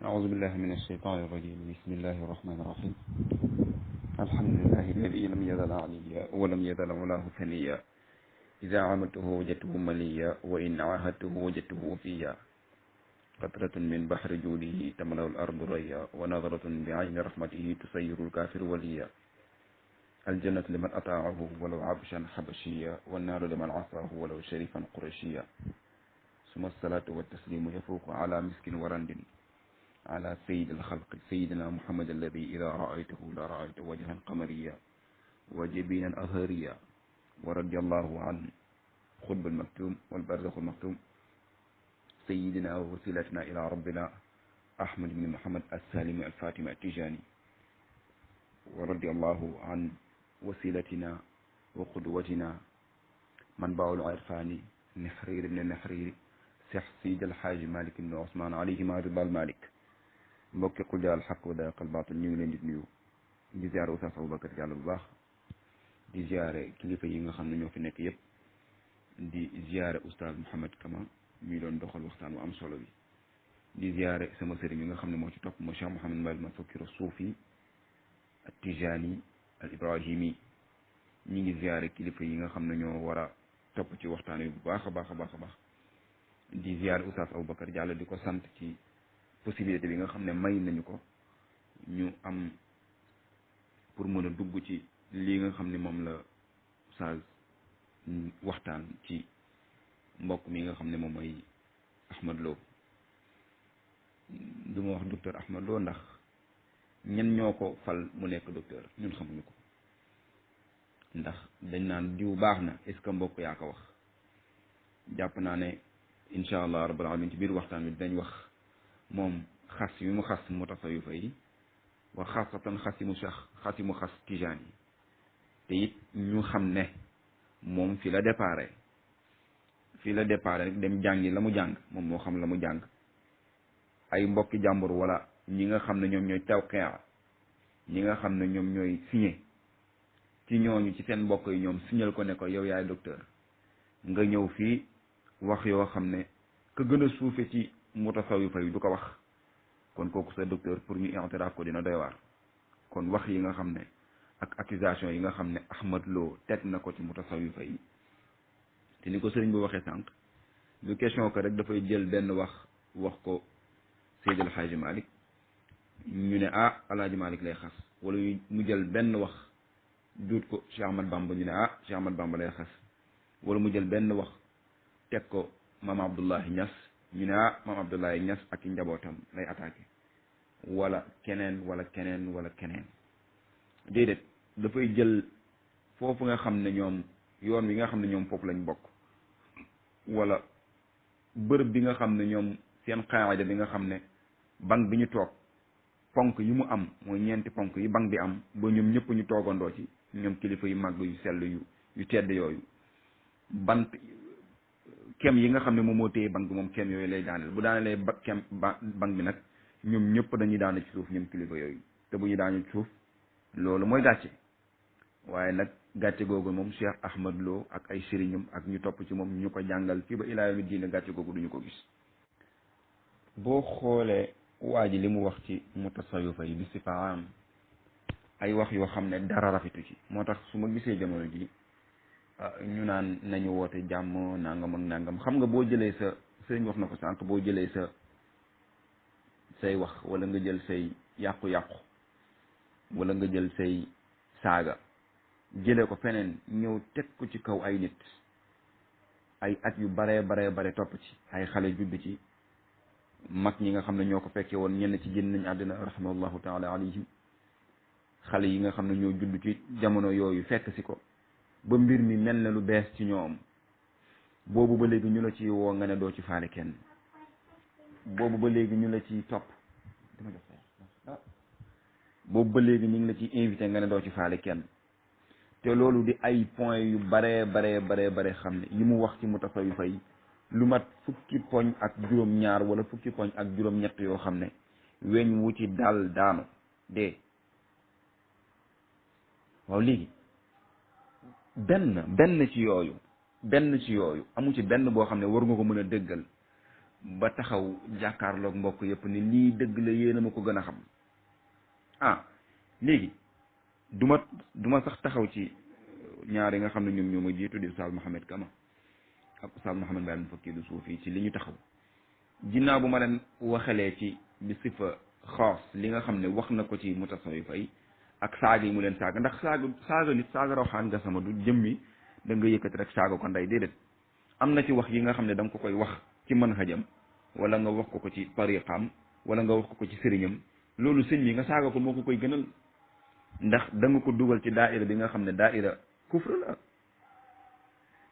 أعوذ بالله من الشيطان الرجيم بسم الله الرحمن الرحيم الحمد لله الذي لم يزل عليا ولم يزل علاه ثنيا إذا عملته وجدته مليا وإن عاهدته وجدته وفيا قطرة من بحر جوده تملأ الأرض ريا ونظرة بعين رحمته تسير الكافر وليا الجنة لمن أطاعه ولو عبشا حبشيا والنار لمن عصاه ولو شريفا قرشيا ثم الصلاة والتسليم يفوق على مسك ورند على سيد الخلق سيدنا محمد الذي إذا رأيته لا رأيت وجها قمريا وجبينا أزهريا ورضي الله عن خطب المكتوم والبرزخ المكتوم سيدنا ووسيلتنا إلى ربنا أحمد بن محمد السالم الفاتم التجاني ورضي الله عن وسيلتنا وقدوتنا منبع العرفان نحرير بن النحرير سيح سيد الحاج مالك بن عثمان عليهما رضا المالك mbokki xujaal xaq wa daqal baatul ñu ngi leen di nuyu di ziare Oustaz Aboubacar Diallo bu baax di ziare kilifa yi nga xam ne ñoo fi nekk yëpp di ziare Oustaz Mouhamed Kama mi doon doxal waxtaan wu am solo bi di ziare sama sëriñ yi nga xam ne moo ci topp moo Cheikh Mouhamed Mbaye ma Fakkiru Suufi al Tijani al Ibrahimi ñi ngi ziare kilifa yi nga xam ne ñoo war a topp ci waxtaan wi bu baax a baax a baax a baax di ziare Oustaz Aboubacar Diallo di ko sant ci possibilité bi nga xam ne may nañu ko ñu am pour mën a dugg ci lii nga xam ne moom la Oustaz waxtaan ci mbokk mi nga xam ne moom mooy Ahmad Lo du ma wax docteur Ahmad Lo ndax ñen ñoo ko fal mu nekk docteur ñun xamuñu ko ndax dañ naan diw baax na est-ce que mbokk yaa ko wax jàpp naa ne incha allah rabbal alamin ci biir waxtaan bi dañ wax moom xas yi mu xas mutasawifa yi wa xasatan xas yi mu xas tijaan yi te it ñu xam ne moom fi la déparé rek dem jàngi la mu jàng moom moo xam la mu jàng ay mbokki jàmbur wala ñi nga xam ne ñoom ñooy tawqiya ñi nga xam ne ñoom ñooy signé ci ñooñu ci seen mbokk yi ñoom signal ko ne ko yow yaay docteur nga ñëw fii wax yoo xam ne ka gën a suufe ci mutasawifa yi du ko wax kon kooku sa docteur pour ñu i'tiraaf ko dina doy waar kon wax yi nga xam ne ak accusation yi nga xam ne Ahmad Lo teg na ko ci mutasawifa yi te ni ko sëriñ bu waxee sànq du question que rek dafay jël benn wax ko Seydi El Hadji Malick ñu ne Alaaji Malick lay xas wala mu jël benn wax duut ko Cheikh Ahmad Bamba ñu ne Cheikh Ahmad Bamba lay xas wala mu jël benn wax teg ko Maam Abdullahi Niass ñu ne Maam Abdoulaye Niass ak njabootam lay attaqué wala keneen déedéet dafay jël foofu nga xam ne ñoom yoon wi nga xam ne ñoom foofu lañ bokk wala bërëb bi nga xam ne ñoom seen qaayida bi nga xam ne bank bi ñu toog ponk yi mu am mooy ñeenti ponk yi bank bi am ba ñoom ñëpp ñu toogandoo ci ñoom kilifa yu màgg yu sell yu tedd yooyu bant kem yi nga xam ne moom moo téye banque bi moom kem yooyu lay daaneel bu daanelee banque bi nag ñoom ñëpp dañuy daane ci suuf ñoom kilifa yooyu te bu ñu daane ci suuf loolu mooy gàcce waaye nag gàcce googu moom Cheikh Ahmad Lo ak ay sëriñam ak ñu topp ci moom ñu ko jàngal fii ba ilaa yawmi diine gàcce googu duñu ko gis boo xoolee waa ji li mu wax ci mutasawifa yi bi sifaam ay wax yoo xam ne dara rafetu ci moo tax su ma gisee jamono ji ñu naan nañu woote jàmm nangam ak nangam xam nga boo jëlee sa sëriñ wax na ko sànq boo jëlee say wax wala nga jël say yàqu-yàqu wala nga jël say saaga jëlee ko feneen ñëw teg ko ci kaw ay nit ay at yu bare topp ci ay xale judd ci mag ñi nga xam ne ñoo ko fekkee woon ñenn ci génn nañ àddina rahimahullahu taala alayhim xale yi nga xam ne ñoo judd ci jamono yooyu fekk si ko ba mbir mi mel na lu bees ci ñoom boobu ba léegi ñu la ci woo nga ne doo ci faale kenn boobu ba léegi ñu la ci topp boobu ba léegi ñu ngi la ci invité nga ne doo ci faale kenn te loolu di ay point yu bare xam ne yi mu wax ci mutasawifa yi lu mat fukki poñ ak juróom-ñaar wala fukki poñ ak juróom-ñett yoo xam ne weñ wu ci dal daanu dee waaw léegi benn ci yooyu amu ci benn boo xam ne war nga ko mën a dëggal ba taxaw jàkkaarloog mbokk yëpp ni lii dëgg la yéen a ma ko gën a xam léegi du ma sax taxaw ci ñaar yi nga xam ne ñoom ñoo ma jiitu di Oustaz Mouhamed Kama ak Oustaz Mouhamed Mbaye Al-Mufakkiru Suufi ci li ñu taxaw ginnaaw bu ma leen waxalee ci bi sifa xaas li nga xam ne wax na ko ci mutasawwifa yi ak saaga yi mu leen saaga ndax saaga nit saaga rawxaan nga sama du jëmmi da nga yëkkati rek saaga ko ndey déedéet am na ci wax yi nga xam ne da nga ko koy wax ci manhajam wala nga wax ko ci tariqaam wala nga wax ko ci sëriñam loolu sëñ bi nga saaga ko moo ko koy gënal ndax da nga ko dugal ci daaira bi nga xam ne daaira kufr la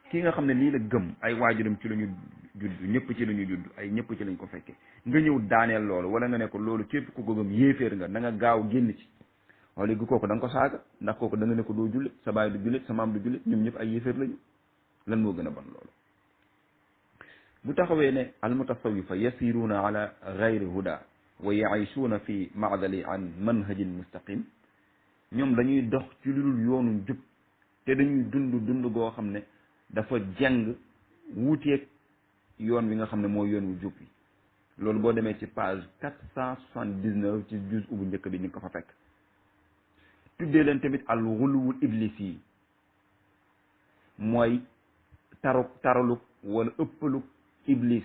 ki nga xam ne lii la gëm ay waajuram ci la ñu judd ñëpp ci la ñu judd ay ñëpp ci lañ ko fekke nga ñëw daaneel loolu wala nga ne ko loolu képp ku ko gëm yéeféer nga na nga gaaw génn ci waaw léegi kooku da nga ko saaga ndax kooku da nga ne ko doo jullit sa baay du jullit sa maam du jullit ñoom ñëpp ay yéeféer lañu lan moo gën a bon loolu bu taxawee ne almutasawifa yasiruuna ala gayri huda wa yaishuuna fi maadali an manhajin mustaqim ñoom dañuy dox ci lu dul yoonu jub te dañuy dund goo xam ne dafa jeng wuuteeg yoon wi nga xam ne mooy yoon wu jub yi loolu boo demee ci page 479 ci juz bu njëkk bi ñu ko fa fekk tuddee leen tamit al xuluwul iblis yi mooy taraluk wala ëppaluk iblis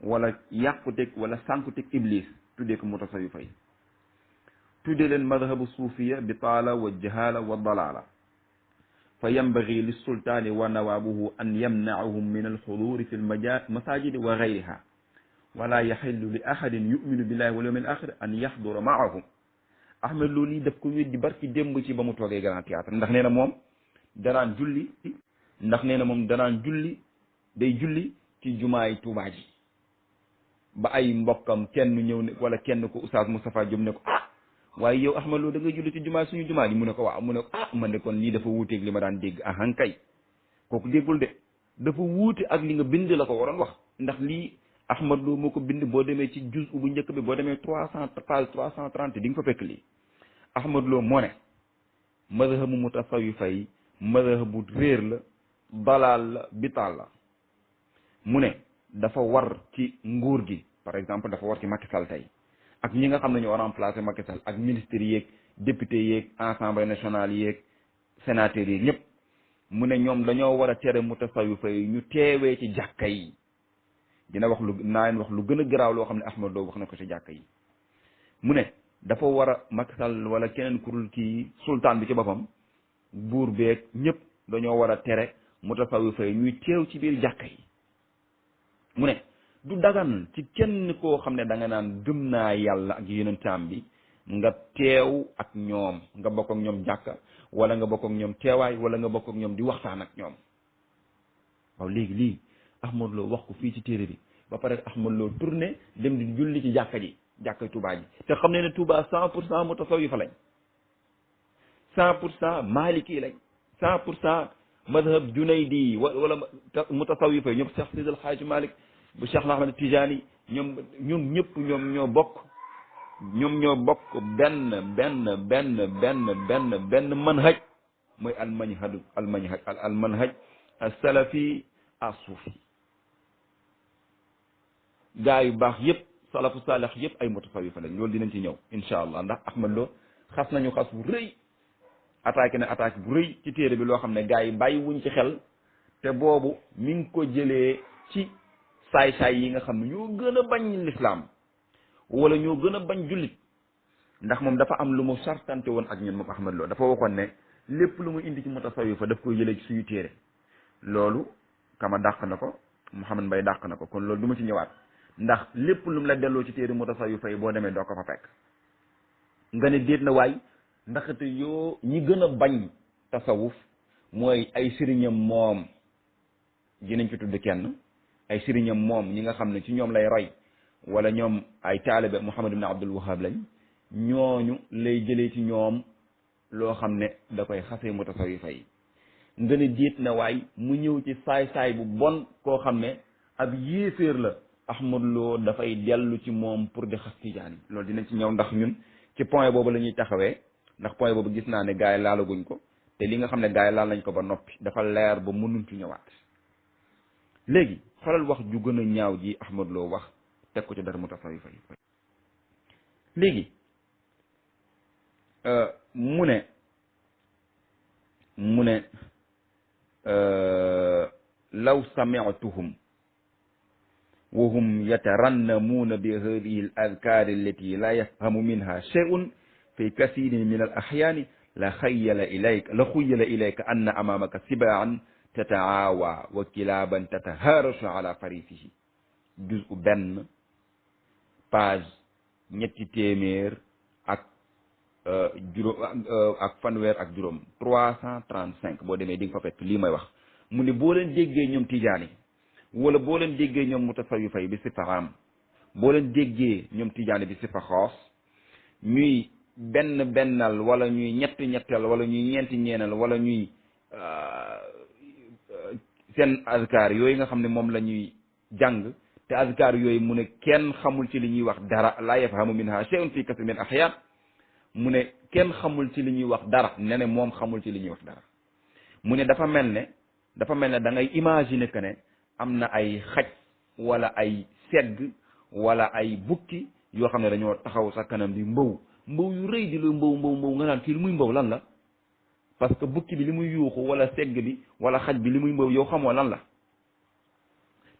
wala yàquteg wala sànkuteg iblis tuddee ko mutasawifa yi tuddee leen madhabu suufiya bi taala wa jahala wa dalala fa yambagi lissultaani wa nawaabuhu an yamnaahum min alxuduri fi lmasajidi wa gayriha wala yaxillu li ahadin yuminu billahi wal yawmi al axir an yaxdura maahum Ahmed loolu yi daf ko weddi barki démb ci ba mu toogee Grand Théâtre ndax nee na moom danaan julli day julli ci jumaay Tuubaa ji ba ay mbokkam kenn ñëw ne wala kenn ko Oustaz Moustapha Diop ne ko waaye yow Ahmed Lo da nga julli ci jumaa suñu jumaa ji mu ne ko waaw mu ne ko man de kon lii dafa wuuteeg li ma daan dégg ahankay kooku déggul de dafa wuute ak li nga bind la ko waroon wax ndax lii Ahmed Lo moo ko bind boo demee ci juz bu njëkk bi boo demee page 330 di nga fa fekk lii Ahmed Lo moo ne madhabu mutasawifa yi madhabu réer la dalaal la bitaal la mu ne dafa war ci nguur gi par exemple dafa war ci Macky Sall tey ak ñi nga xam ne ñoo remplacé Macky Sall ak ministres yeeg député yeeg assemblée nationale yeeg sénateurs yeeg ñëpp mu ne ñoom dañoo war a tere mutasawifa yi ñu teewee ci jàkka yi dina wax naa leen wax lu gën a garaaw loo xam ne Ahmed Lo wax na ko ci jàkka yi mu ne dafa war a Macky Sall wala keneen kurul kii sultaan bi ci boppam buur beeg ñëpp dañoo war a tere mutasawifa yi ñuy teew ci biir jàkka yi mu ne du dagan ci kenn koo xam ne da nga naan gëm naa yàlla ak yonentam bi nga teew ak ñoom nga bokk ak ñoom jàkka wala nga bokk ak ñoom teewaay wala nga bokk ak ñoom di waxtaan ak ñoom waaw léegi lii Ahmed Lo wax ko fii ci téere bi ba pare Ahmed Lo tourné dem di julli ci jàkka ji jàkka Touba ji te xam ne Touba 100% mutasawifa lañ 100% maliki lañ 100% madhab Junaydi wala mutasawifa yi ñoom Cheikh Sidi El Hadj Malick bu Cheikh Ahmed Tijani ñoom ñëpp ñoo bokk benn manhaj mooy al manhaj al salafi as suufi gaa yu baax yëpp salafu saalih yëpp ay mutasawifa lañ loolu dinañ ci ñëw incha allah ndax Ahmed Lo xas nañu xas bu rëy attaqué na attaque bu rëy ci téere bi loo xam ne gaa yi bàyyi wuñ ci xel te boobu mi ngi ko jëlee ci saay-saay yi nga xam ne ñoo gën a bañ lislaam wala ñoo gën a bañ jullit ndax moom dafa am lu mu sartante woon ak ñun moom Ahmed Lo dafa waxoon ne lépp lu mu indi ci mutasawifa daf koy jëlee ci suñu téere loolu Kama dàq na ko Mouhamed Mbaye dàq na ko kon loolu du ma ci ñëwaat ndax lépp lu mu la delloo ci téere mutasawifa yi boo demee doo ko fa fekk nga ne déet na waay ndaxte yoo ñi gën a bañ tasawuf mooy ay sëriñam moom dinañ ci tudd kenn ay sëriñam moom ñi nga xam ne ci ñoom lay roy wala ñoom ay taalibe Muhammad ibn Abdul Wahhab lañ ñooñu lay jëlee ci ñoom loo xam ne da koy xasee mutasawifa yi nga ne déet na waay mu ñëw ci saay-saay bu bon koo xam ne ab yéeféer la Ahmed Lo dafay dellu ci moom pour di xas tijaan yi loolu dinañ ci ñëw ndax ñun ci point boobu la ñuy taxawee ndax point boobu gis naa ne gars yi laalaguñ ko te li nga xam ne gars yi laal nañ ko ba noppi dafa leer ba mënuñ ci ñëwaat léegi xoolal wax ju gën a ñaaw ji Ahmad Lo wax teg ko ci dara mutasawifa yi léegi mu ne law sami'tuhum wa hum yatarannamuuna bi hadihi al adkaar allati la yafhamu minha shay'un fi kasirin min al ahyaani la xayyala ilayka anna amamaka sibaan tataawa wa kilaaban tatahaarasu ala farisihi juz'u benn page ñetti téeméer ak fanweer ak juróom 335 boo demee di nga fa fekk lii may wax mu ne boo leen déggee ñoom tijaani wala boo leen déggee ñoom mutasawifa yi bi sifa am boo leen déggee ñoom tijaani bi sifa xoos ñuy bennal wala ñuy ñettal wala ñuy ñeenal wala ñuy seen azkar yooyu nga xam ne moom la ñuy jàng te azkar yooyu mu ne kenn xamul ci li ñuy wax dara la yafhamu minha shay'un fi kasir min ahyaan mu ne kenn xamul ci li ñuy wax dara ne moom xamul ci li ñuy wax dara mu ne dafa mel ne da ngay imaginer que ne am na ay xaj wala ay segg wala ay bukki yoo xam ne dañoo taxaw sa kanam di mbaw yu rëy di lu mbaw nga naan kii li muy mbaw lan la parce que bukki bi li muy yuuxu wala segg bi wala xaj bi li muy mbaw yow xamoo lan la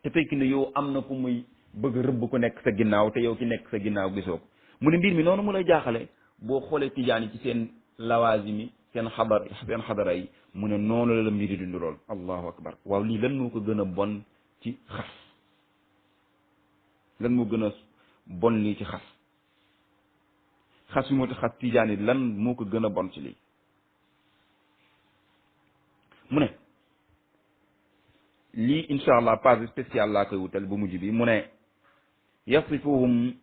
te fekk ne yow am na ku muy bëgg rëbb ku nekk sa ginnaaw te yow ki nekk sa ginnaaw gisoo ko mu ne mbir mi noonu mu lay jaaxale boo xoolee tijaan yi ci seen lawaazimi seen xadara yi mu ne noonu la mbiri dund lool allahu akbar waaw lii lan moo ko gën a bon ci xas lan moo gën a bon lii ci xas yu moo tax xas tijaan yi lan moo ko gën a bon ci lii mu ne lii incha allah page spéciale laa koy wutal bu mujj bi mu ne yasifuhum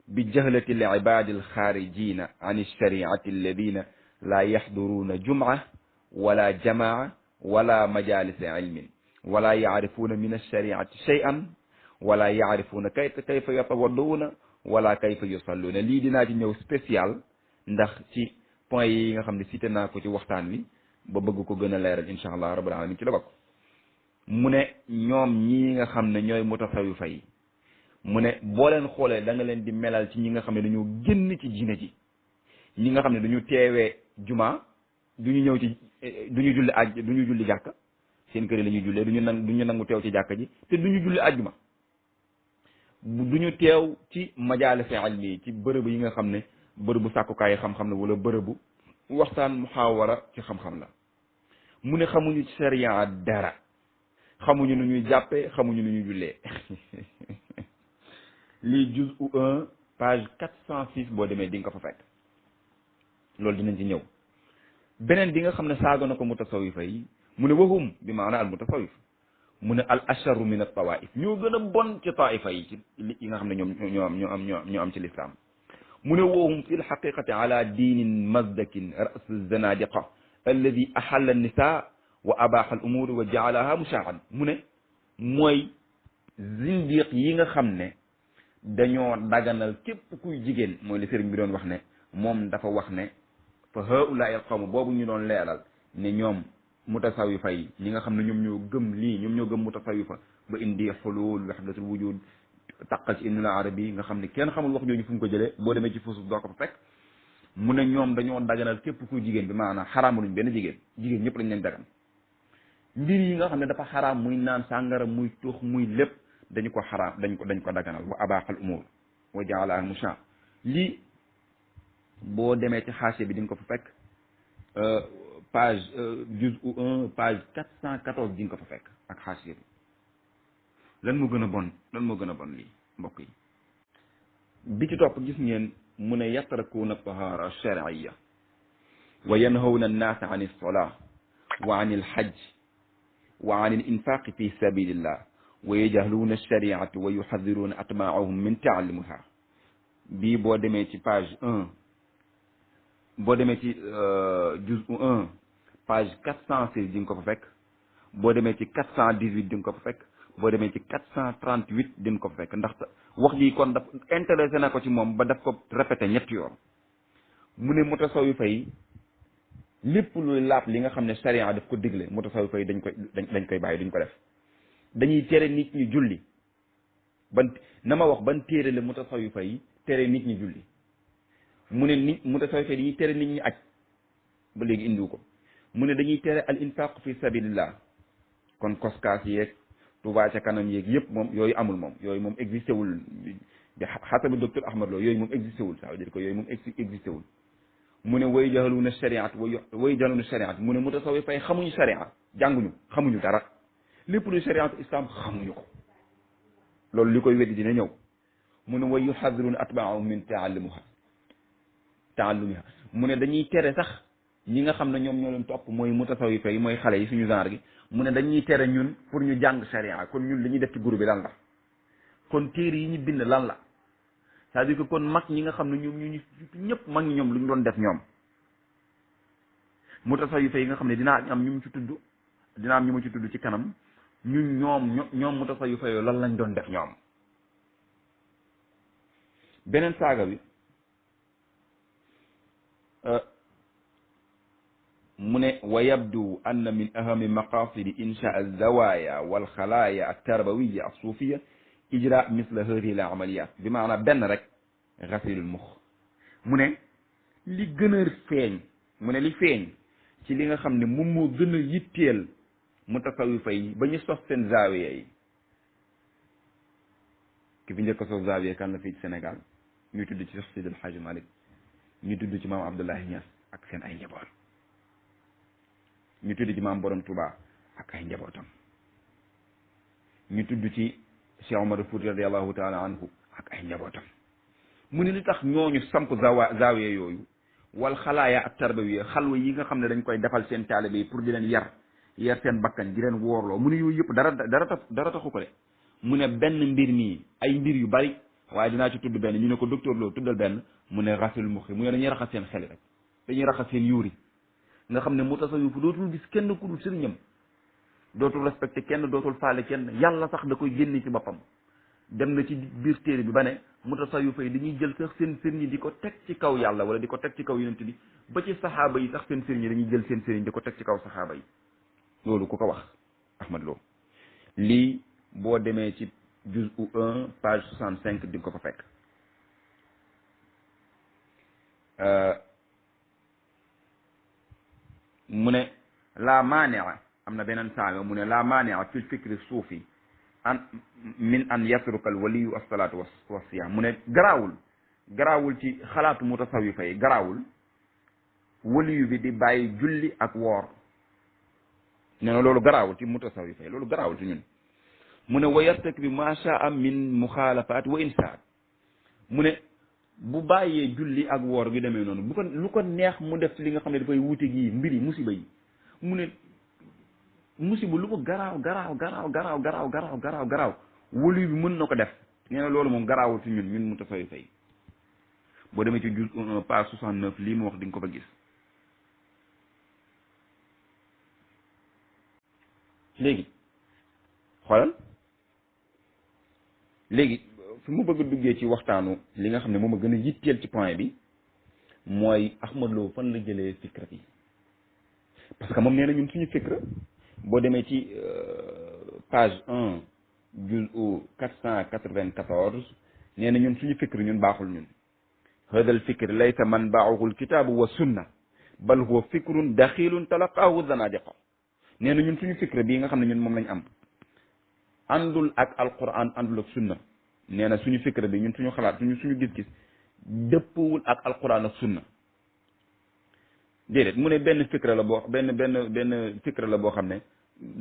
bi jahlati al ibadi al xaarijina an alshariati alladina la yaxduruuna jumca wala jamaa wala majalisa ilmin wala yacrifuuna min alshariati shay'an wala yacrifuuna kayfa yatawadduuna wala kayfa yusalluuna lii dinaa ci ñëw spécial ndax ci point yi nga xam ne cité naa ko ci waxtaan wi ba bëgg ko gën a leeral incha allah rabbul alamin ci la bokk mu ne ñoom ñii nga xam ne ñooy mutasawifa yi mu ne boo leen xoolee da nga leen di melal ci ñi nga xam ne dañoo génn ci diine ji ñi nga xam ne duñu teewee juma duñu ñëw ci duñu julli jàkka seen kër yi la ñuy jullee duñu nangu teew ci jàkka ji te duñu julli àjjuma duñu teew ci majaalisi ilmi yi ci bërëb yi nga xam ne bërëbu sàkkukaay xam-xam la wala bërëbu waxtaan muhaawara ci xam-xam la mu ne xamuñu ci sharia dara xamuñu nu ñuy jàppee xamuñu nu ñuy jullee lii juz'u 1 page 406 boo demee di nga ko fa fekk loolu dinañ ci ñëw beneen bi nga xam ne saaga na ko mutasawifa yi mu ne wahum bi maana al mutasawif mu ne al asharu min at tawaif ñoo gën a bon ci taifa yi ci yi nga xam ne ñoo am ci lislaam mu ne wahum fi lxaqiqati ala diinin mazdakin ras zanadiqa alladi ahalla nisa wa abaxa al umuri wa jaalaha mushaahan mu ne mooy zindiq yi nga xam ne dañoo daganal képp kuy jigéen mooy li sëriñ bi doon wax ne moom dafa wax ne fa haulaai al qawm boobu ñu doon leeral ne ñoom mutasawifa yi ñi nga xam ne ñoom ñoo gëm lii ñoom ñoo gëm mutasawifa ba indi xulul wahdatul wujud taqal ci ibnul arabi nga xam ne kenn xamul wax jooju fu mu ko jëlee boo demee ci fusuuf doo ko fa fekk mu ne ñoom dañoo daganal képp kuy jigéen bi maanaam xaraamaluñ benn jigéen ñëpp lañ leen dagan mbir yi nga xam ne dafa xaraam muy naan sàngara muy tux muy lépp dañ ko daganal wa abaaxal umur wa jaalaha musha lii boo demee ci xaase bi di nga ko fa fekk page juz'u 1 page 414 di nga ko fa fekk ak xaase bi lan moo gën a bon lii mbokk yi bi ci topp gis ngeen mu ne yatrakuuna tahara shar'iyya wa yanhawna annaasa an as-salaa wa an al-hajj wa an al-infaqi fi sabilillah wa yajhaluuna ash-shari'ata wa yuhadhiruuna atbaa'ahum min ta'allumiha bii boo demee ci page 1 boo demee ci juz'u 1 page 406 di nga ko fa fekk boo demee ci 418 di nga ko fa fekk boo demee ci 438 di nga ko fa fekk ndax wax ji kon daf intéressé na ko ci moom ba daf ko répété ñetti yoon mu ne mutasawifa yi lépp luy laab li nga xam ne sharia daf ko digle mutasawifa yi dañ koy bàyyi duñ ko def dañuy tere nit ñi julli na ma wax ban téere la mutasawifa yi tere nit ñi julli mu ne nit mutasawifa yi dañuy tere nit ñi aj ba léegi indiwu ko mu ne dañuy tere al infaq fi sabilillah kon koskaas yeeg Touba ca kanam yeeg yëpp moom yooyu amul moom yooyu moom existé wul bi xasabi docteur Ahmad Lo yooyu moom existé wul ça veut dire que yooyu moom existé wul mu ne way jaxaluna shariat way jaxaluna shariat mu ne mutasawifa yi xamuñu shariat jànguñu xamuñu dara lépp lu shariat islam xamuñu ko loolu li koy weddi dina ñëw mu ne way yuxadiruna atbaahum min taallumiha mu ne dañuy tere sax ñi nga xam ne ñoom ñoo leen topp mooy mutasawifa yi mooy xale yi suñu genre gi mu ne dañuy tere ñun pour ñu jàng sharia kon ñun li ñuy def ci groupe bi lan la kon téere yi ñu bind lan la c'est-à-dire que kon mag ñi nga xam ne ñoom ñu ñëpp mag ñi ñoom lu ñu doon def ñoom mutasawifa yi nga xam ne dinaa am ñu mu ci tudd dinaa am ñu ma ci tudd ci kanam ñun ñoom mutasawifa yooyu lan lañ doon def ñoom beneen saaga bi mu ne wa yabdu anna min ahami maqasidi insha alzawaya walxalaaya altarbawiya alsuufiya ijra misla hadihi al amaliyat bi maanaam benn rek xasilul mux mu ne li gën a feeñ mu ne li feeñ ci li nga xam ne moom moo gën a yitteel mutasawifa yi ba ñu sos seen zaawiya yi ki fi njëkk a sos zaawiya kan la fii ci Sénégal ñu tudd ci Cheikh Seydi El Hadji Malick ñu tudd ci maam Abdoulaye Niass ak seen ay njaboot ñu tudd ci maam Borom Touba ak ay njabootam ñu tudd ci Cheikh Omar Fouti radiallahu taala anhu ak ay njabootam mu ne li tax ñooñu samp zaawiya yooyu wal xalaaya ak tarbawiya xalwa yi nga xam ne dañ koy defal seen taalibe yi pour di leen yar seen bakkan di leen woorloo mu ne yooyu yëpp dara taxu ko de mu ne benn mbir nii ay mbir yu bari waaye dinaa ci tudd benn ñu ne ko docteur Lo tuddal benn mu ne rasul muxi mu ne dañuy raxas seen xel rek dañuy raxas seen yuuri nga xam ne mutasawif dootul gis kenn ku dul sëriñam dootul respecté kenn dootul faale kenn yàlla sax da koy génne ci boppam dem na ci biir téere bi ba ne mutasawif yi dañuy jël sax seen sëriñ di ko teg ci kaw yàlla wala di ko teg ci kaw yonent bi ba ci saxaaba yi sax seen sëriñ dañuy jël seen sëriñ di ko teg ci kaw saxaaba yi loolu ku ko wax Ahmad Lo lii boo demee ci juz'u 1 page 65 di nga ko fa fekk mu ne la maania am na beneen saaga mu ne la maania fil fikri suufi min an yatruka al waliyu as-salaatu wa siyam mu ne garaawul ci xalaatu mutasawifa yi garaawul waliyu bi di bàyyi julli ak woor nee na loolu garaawul ci mutasawifa yi loolu garaawul ci ñun mu ne wa yartakbi ma shaa min muxaalafaat wa insaat mu ne bu bàyyee julli ak woor gi demee noonu bu ko lu ko neex mu def li nga xam ne dafay wuute gi mbiri musiba yi mu ne musiba lu ko garaaw waliyu bi mën na ko def nee na loolu moom garaawul ci ñun mutasawifa yi boo demee ci juz page 69 lii mu wax di nga ko fa gis léegi xoolal léegi fi mu bëgg a duggee ci waxtaanu li nga xam ne moom a gën a yitteel ci point bi mooy Ahmad Lo fan la jëlee fikra bi parce que moom nee na ñun suñu fikra boo demee ci page 1 juz'u 494 nee na ñun suñu fikra ñun baaxul ñun hada al fikr laysa manba'uhu al kitaabu wa sunna bal huwa fikrun daxilun talaqaahu zanadiqa nee na ñun suñu fikra bii nga xam ne ñun moom lañ am àndul ak alquran àndul ak sunna nee na suñu fikra bi ñun suñu xalaat suñu gis-gis dëppwul ak alquran ak sunna déedéet mu ne benn fikra la boo benn fikra la boo xam ne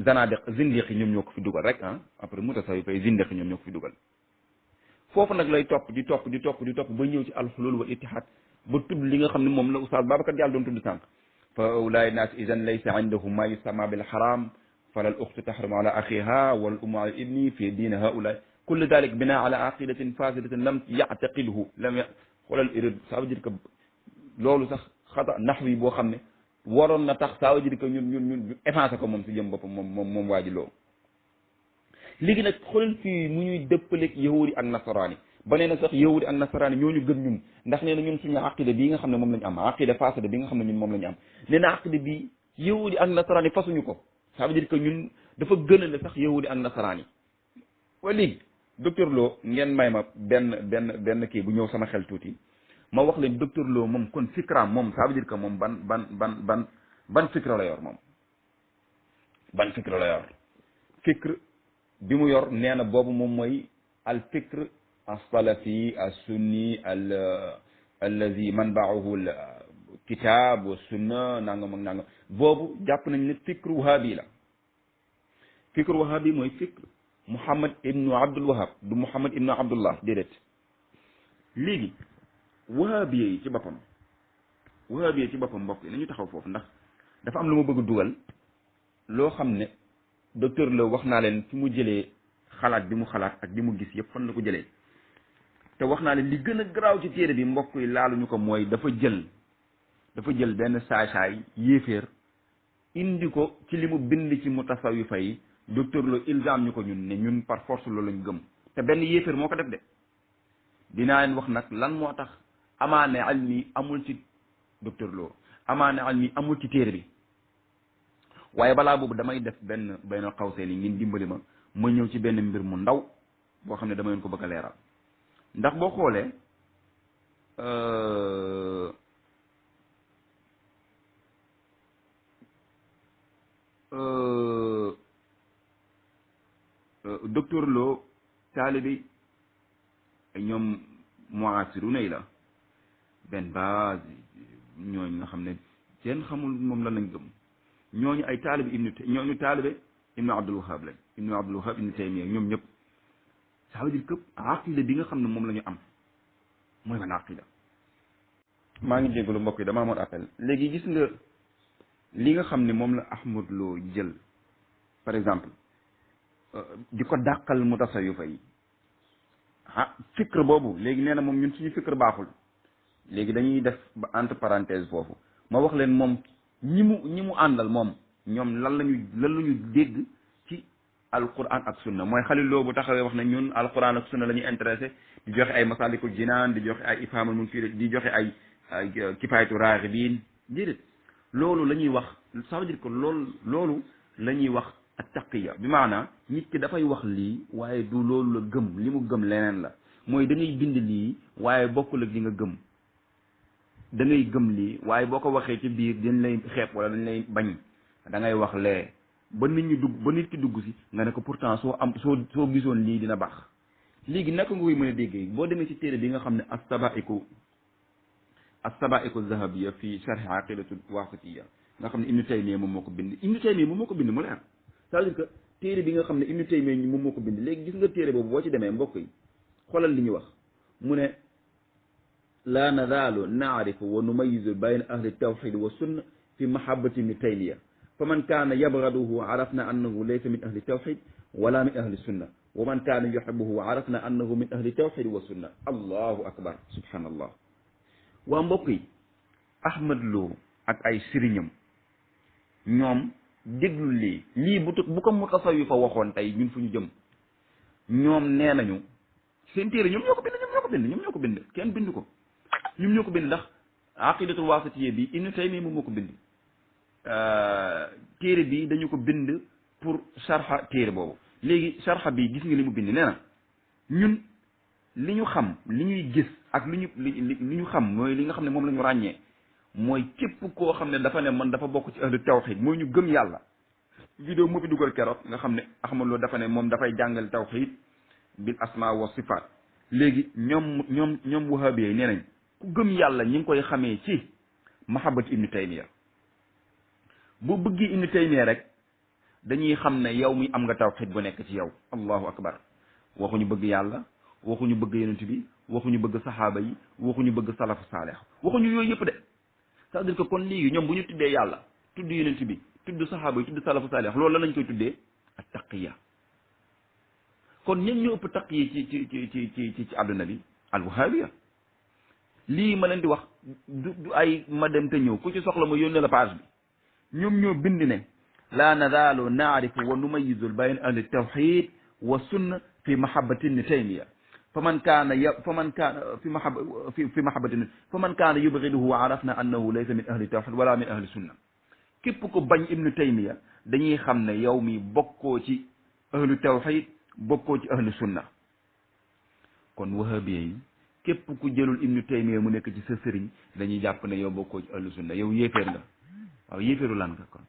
zanadiq zindiq yi ñoom ñoo ko fi dugal rek après mutasawwif yi zindiq yi ñoom ñoo ko fi dugal foofu nag lay topp di topp ba ñëw ci alxulul wal ittihad ba tudd li nga xam ne moom la oustaz Babacar Diallo doon tudd sànq fa ulaay naas idan laysa indahum ma yusama bil haram fala al uxtu tahrimu ala axiha wal ummu ala ibni fi diine haulaay kullu dalik bina ala aqidatin fasidatin lam yactaqidhu xoolal irid ça veut dire que loolu sax xata naxwi boo xam ne waroon na tax ça veut dire que ñun effacé ko moom si jëm boppam moom waa ji loolu léegi nag xoolal fii mu ñuy dëppaleeg yahudi ak nasaraani ba nee na sax yahudi ak nasaraani ñooñu gën ñun ndax nee na ñun suñu aqida bii nga xam ne moom lañu am aqida fasida bi nga xam ne ñun moom la ñu am nee na aqida bi yahudi ak nasaraani fasuñu ko ça veut dire que ñun dafa gënale sax yahudi ak nasaraan yi. wa léegi docteur Lo ngeen may ma benn kii bu ñëw sama xel tuuti ma wax leen docteur Lo moom kon fikraam moom ça veut dire que moom ban fikra la yor moom ban fikra la yor fikr bi mu yor nee na boobu moom mooy al fikr as-salafi as-sunni allazi manba'uhu al kitab wa sunna nangam ak nangam boobu jàpp nañ ne fikr wahabi la fikr wahabi mooy fikr Muhammad ibnu Abdul Wahab du Muhammad ibnu Abdullah déedéet léegi wahabiye yi ci boppam mbokk yi nañu taxaw foofu ndax dafa am lu ma bëgg dugal loo xam ne docteur Lo wax naa leen fi mu jëlee xalaat bi mu xalaat ak bi mu gis yëpp fan la ko jëlee te wax naa leen li gën a garaaw ci téere bi mbokk yi laaluñu ko mooy dafa jël benn saay-saay yéeféer indi ko ci li mu bind ci mutasawifa yi docteur Lo ilzam ñu ko ñun ne ñun par force loolu lañ gëm te benn yéeféer moo ko def de dinaa leen wax nag lan moo tax amaane almi amul ci docteur Lo amaane almi amul ci téere bi waaye balaa boobu damay def benn xawsee ni ngeen dimbali ma ñëw ci benn mbir mu ndaw boo xam ne dama leen ko bëgg a leeral ndax boo xoolee docteur Lo taalibi ñoom muasiruna yi la benn base ñooñu nga xam ne kenn xamul moom lan lañ gëm ñooñu ay taalibi ñooñu taalibe ibnu Abdul Wahab lañ ibnu Taymiya ñoom ñëpp ça veut dire que aqida bi nga xam ne moom la ñu am mooy ban aqida maa ngi jégalu mbokk yi dama amoon appel léegi gis nga li nga xam ne moom la Ahmad Lo jël par exemple di ko dàqal mutasawifa yi fikr boobu léegi nee na moom ñun suñu fikr baaxul léegi dañuy def ba entre parenthèse foofu ma wax leen moom ñi mu àndal moom ñoom lan lañu dégg ci alquran ak sunna mooy Xalil Lo bu taxawee wax ne ñun alquran ak sunna la ñuy intéressé di joxe ay masalikul jinaan di joxe ay ifhamul munfir di joxe ay kifayatu raghibin déedéet loolu la ñuy wax ça veut dire que loolu la ñuy wax ak taqiya bi maanaam nit ki dafay wax lii waaye du loolu la gëm li mu gëm leneen la mooy da ngay bind lii waaye bokkul ak li nga gëm da ngay gëm lii waaye boo ko waxee ci biir dañ lay xeeb wala dañ lay bañ da ngay wax lee ba nit ki dugg si nga ne ko pourtant soo gisoon lii dina baax léegi naka nga koy mën a déggee boo demee ci téere bi nga xam ne as-sabaiku zahabiya fi sharh aqidatu wasitiya nga xam ne Ibnu Taymiya moom moo ko bind mu leer c'est-à-dire que téere bi nga xam ne Ibnu Taymiya moom moo ko bind léegi gis nga téere boobu boo ci demee mbokk yi xoolal li ñu wax mu ne laa nazaalu naarifu wa numayizu bayna ahli tawxid wa sunna fi mahabbati Ibni Taymiya fa man kaana yabgaduhu arafna annahu laysa min ahli tawxid wala min ahli sunna wa man kaana yuhibbuhu arafna annahu min ahli tawxid wa sunna allahu akbar subhanallah waa mbokk yi Ahmad Lo ak ay sëriñam ñoom déglu lii bu ko mutasawifa waxoon tey ñun fu ñu jëm ñoom nee nañu seen téere ñoom ñoo ko bind kenn bind ko ñoom ñoo ko bind ndax aqidatul wasitiyya bi Ibnu Taymiya moom moo ko bind téere bi dañu ko bind pour sharha téere boobu léegi sharha bi gis nga li mu bind nee na ñun li ñu xam li ñuy gis ak li ñu xam mooy li nga xam ne moom la ñu ràññee mooy képp koo xam ne dafa ne man dafa bokk ci ahlu tawxid mooy ñu gëm yàlla vidéo moo fi dugal keroog nga xam ne Ahmad Lo dafa ne moom dafay jàngal tawxid bil asma wa sifaat léegi ñoom wahabi yi nee nañ ku gëm yàlla ñi ngi koy xamee ci mahabbat Ibnu Taymiya boo bëggee Ibnu Taymiya rek dañuy xam ne yow mi am nga tawxid bu nekk ci yow allahu akbar waxuñu bëgg yàlla waxuñu bëgg yonent bi waxuñu bëgg saxaaba yi waxuñu bëgg salafu saalih waxuñu yooyu yëpp de c'est-à-dire que kon léegi ñoom bu ñu tuddee yàlla tudd yonent bi tudd saxaaba yi tudd salafu saalih loolu la lañ koy tuddee ak taqiya kon ñen ñoo ëpp taqiya ci àdduna bi al wahabiya lii ma leen di wax du ay ma dem te ñëw ku ci soxla ma yónnee la page bi ñoom ñoo bind ne la nazaalu naarifu wa numayizu bayna ahli tawxid wa sunna fi mahabbati Ibni Taymiya faman kaana yubghiduhu arafna annahu laysa min ahli tawhid wala min ahli sunna képp ko bañ ibnu taymiya dañuy xam ne yow mi bokkoo ci ahlu tawhid bokkoo ci ahlu sunna. kon wahabiya yi képp ku jëlul ibnu taymiya mu nekk ci sa sëriñ dañuy jàpp ne yow bokkoo ci ahlu sunna, yow yéeféer nga. waaw yéeféeru lan nga kon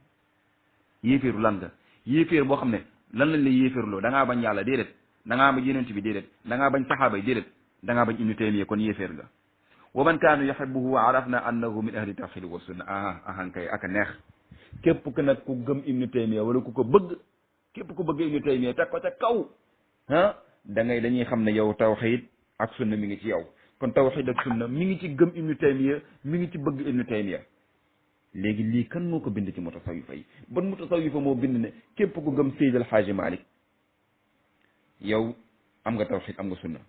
yéeféeru lan nga yéeféer boo xam ne lan lañ lay yéeféerloo da ngaa bañ yàlla déedéet, da ngaa bañ yenent bi déedéet, da ngaa bañ saxaaba yi déedéet, da ngaa bañ ibnu taymiya, kon yéeféer nga. wa man kaanu yuhibbuhu arafna annahu min ahli tawhid wa sunna. ahankay aka neex képp ku nag ku gëm ibnu taymiya wala ku ko bëgg, képp ku bëgg ibnu taymiya teg ko ca kaw dañuy xam ne yow tawhid ak sunna mi ngi ci yow. kon tawhid ak sunna mi ngi ci gëm ibnu taymiya, mi ngi ci bëgg ibnu taymiya. léegi lii kan moo ko bind ci mutasawifa yi? ban mutasawifa moo bind ne képp ku gëm Seydi El Hadji Malick yow am nga tawhid am nga sunna,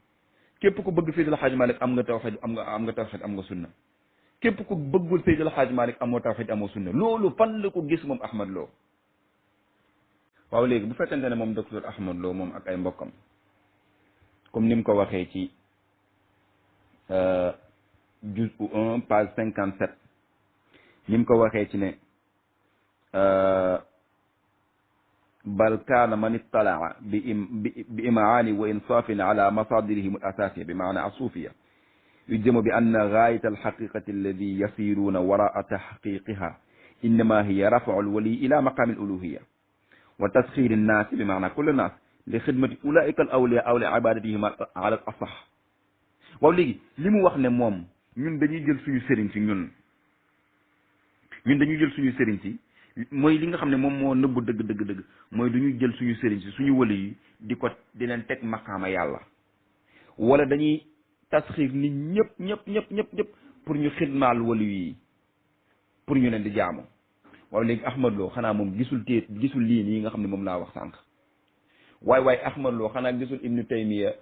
képp ku bëgg Seydi El Hadji Malick am nga tawhid am nga tawhid am nga sunna, képp ku bëggul Seydi El Hadji Malick amoo tawhid amoo sunna. loolu fan la ko gis moom Ahmad Lo? waaw léegi bu fekkente ne moom docteur Ahmad Lo moom ak ay mbokkam comme ni mu ko waxee ci juz'u 1 page 57 ni mu ko waxee ci ne bal kaana man ittala'a bi imaani wa insaafin ala masadirihim al asasiya bi maana asuufiya yujzamu bi anna gaayata alxaqiqati alladi yasiruuna waraa taxqiqiha innama hiya raf'u alwali ila maqaami aluluhiya wa tasxiiri nnaasi bi maana kulli naas li xidmati ulaika al awliya aw li ibadatihim ala al asax. waaw léegi li mu wax ne moom ñun dañuy jël suñu sëriñ si ñun dañuy jël suñu sëriñ si mooy li nga xam ne moom moo nëbbu dëgg mooy du ñu jël suñu sëriñ si suñu wali yi di leen teg maqaama yàlla, wala dañuy tasxiir nit ñëpp pour ñu xidmaal wali yi pour ñu leen di jaamu. waaw léegi Ahmad Lo xanaa moom gisul lii nii nga xam ne moom laa wax sànq. waaye Ahmad Lo xanaa gisul ibnu taymiya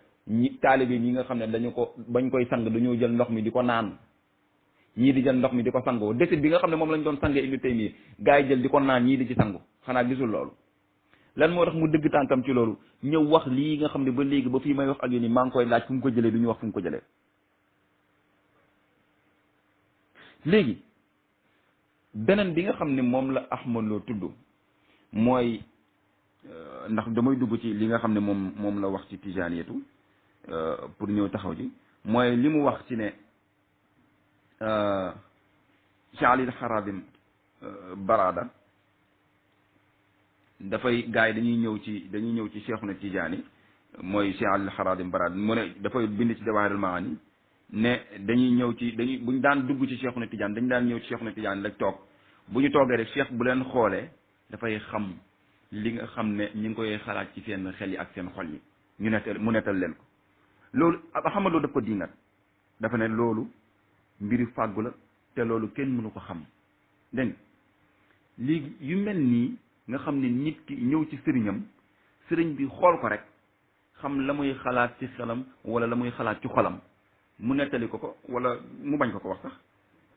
taalibe ñi nga xam ne dañu ko bañ koy sang dañoo jël ndox mi di ko naan, ñii di jël ndox mi di ko sangoo desit bi nga xam ne moom lañ doon sangee ibnu taymiya gaa yi jël di ko naan ñii di ci sangu. xanaa gisul loolu? lan moo tax mu dëgg tànkam ci loolu ñëw wax lii nga xam ne ba léegi ba fii may wax ak yéen maa ngi koy laaj fu mu ko jëlee du ñu wax fu mu ko jëlee. léegi beneen bi nga xam ne moom la Ahmad Lo tudd mooy ndax damay dugg ci li nga xam ne moom la wax ci tijaaniyatu pour ñëw taxaw ji, mooy li mu wax ci ne Cheikh Ali al-Harazim Barada dafay gars yi dañuy ñëw ci Cheikhuna Tijaani, mooy Cheikh Ali al-Harazim Barada mu ne dafay bind ci Jawaahirul Maani ne buñ daan dugg ci Cheikhuna Tijaani dañ daan ñëw ci Cheikhuna Tijaani la toog, bu ñu toogee rek Cheikh bu leen xoolee dafay xam li nga xam ne ñu ngi koy xalaat ci seen xel yi ak seen xol yi mu nettal leen ko. loolu Ahmad Lo daf ko diingat, dafa ne loolu mbiri fàggu la te loolu kenn mënu ko xam. dégg léegi yu mel nii nga xam ne nit ki ñëw ci sëriñ bi xool ko rek xam la muy xalaat ci xelam wala la muy xalaat ci xolam mu nettali ko wala mu bañ ko wax sax,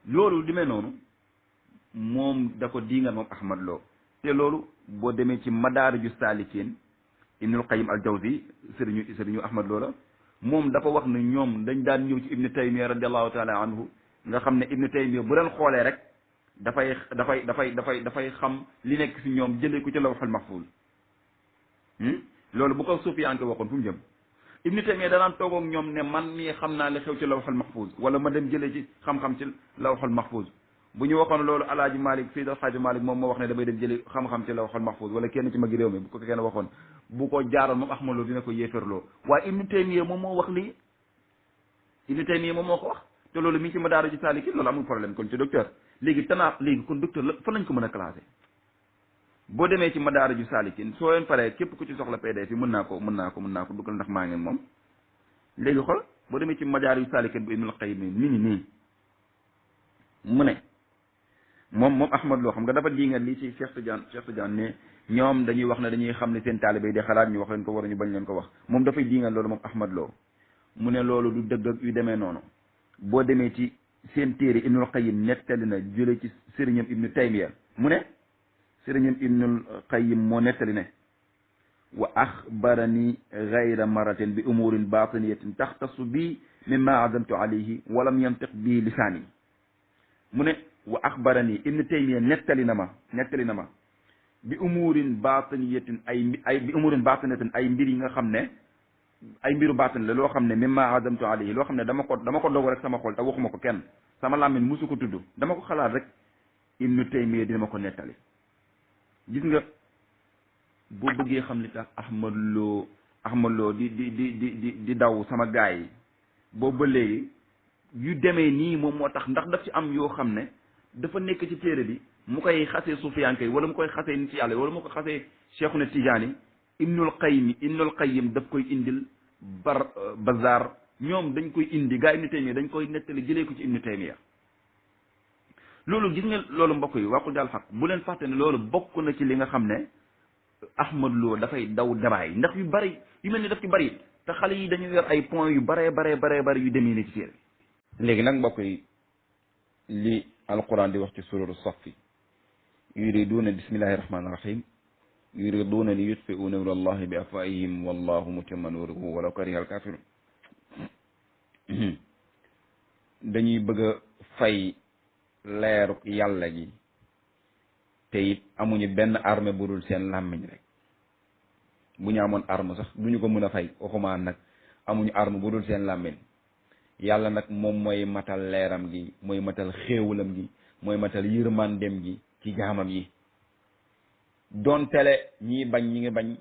loolu di mel noonu moom da ko diingat moom Ahmad Lo. te loolu boo demee ci madaariju saalikiin Ibnul Qayyim al-Jawzi sëriñu Ahmad Lo la, moom dafa wax ne ñoom dañ daan ñëw ci Ibnu Taymiya radiallahu taala anhu nga xam ne Ibnu Taymiya bu leen xoolee rek dafay xam li nekk si ñoom jëlee ko ci lawhul mahfuz. loolu bu ko suufiyanke waxoon fu mu jëm? Ibnu Taymiya danaan toog ak ñoom ne man mii xam naa li xew ci lawhul mahfuz, wala ma dem jëlee ci xam-xam ci lawhul mahfuz. bu ñu waxoon loolu alaaji Malik Seydi Alxaaji Malik moom moo wax ne damay dem jëli xam-xam ci lawhul mahfuz, wala kenn ci magi réew mi bu ko kenn waxoon bu ko jaaroon moom Ahmad Lo dina ko yéefarloo. waaye Ibnu Taymiya moom moo wax lii, Ibnu Taymiya moom moo ko wax, te loolu mi ngi ci madaariju saalikiin, loolu amul problème kon ci docteur. léegi kon docteur la fan lañ ko mën a classé? boo demee ci madaariju saalikiin soo leen paree képp ku ci soxla PDF yi mën naa ko dugal ndax maa ngeen moom. léegi xool boo demee ci madaariju saalikiin bu Ibnul Qayyim mi ngi nii mu ne moom Ahmad Lo xam nga dafa diingat lii ci Cheikh Tidiane ne ñoom dañuy wax ne dañuy xam ne seen taalibe yi di xalaat ñu wax leen ko war ñu bañ leen ko wax. moom dafay diingat loolu moom Ahmad Lo mu ne loolu du dëgg ak yu demee noonu. boo demee ci seen téere Ibnul Qayyim nettali na jële ci sëriñam Ibnu Taymiya mu ne sëriñam Ibnul Qayyim moo nettali ne wa axbarani gayra maratin bi umurin batiniyatin taxtasu bi mimma azamtu alayhi walam yantiq bi lisaani. mu ne wa axbarani ibnu taymiya nettali na ma bi umurin batiniyatin ay bi umurin batiniyatin ay mbir yi nga xam ne ay mbiru baatin la loo xam ne mimma azamtu alayhi loo xam ne dama ko dogu rek sama xol te waxuma ko kenn sama làmmiñ musu ko tudd dama ko xalaat rek ibnu taymiya dina ma ko nettali. gis nga boo bëggee xam li tax Ahmad Lo di daw sama gaay yi boobu ba léegi yu demee nii moom moo tax ndax daf ci am yoo xam ne dafa nekk ci téere bi mu koy xasee sufiyanke wala mu koy xasee nit yàlla wala mu ko xasee Cheikhuna Tijaani Ibnul Qayyim daf koy indil Bazar ñoom dañ koy indi gaa Ibnu Taymiya dañ koy nettali jëlee ko ci Ibnu Taymiya loolu gis nga loolu mbokk yi waqul daal xaq bu leen fàtte ne loolu bokk na ci li nga xam ne Ahmad Lo dafay daw débat yi ndax yu bari yu mel ni daf ci bari te xale yi dañu yor ay points yu baree yu demee ni ci téere léegi nag mbokk yi li alquran di wax ci suratu Saffi yuriduuna bismillahi rahmaani rahim yuriduuna li yutfiu nuura allahi bi afwaahihim wallahu mutimmu nuurihi walaw kariha alkafirun dañuy bëgg a fay leeru yàlla gi te it amuñu benn arme bu dul seen làmmiñ rek bu ñu amoon arme sax duñu ko mën a fay waxumaa nag amuñu arme bu dul seen làmmiñ yàlla nag moom mooy matal leeram gi mooy matal xéewalam gi mooy matal yërmandem gi ci jaamam yi doon tele ñii bañ ñi ngi bañ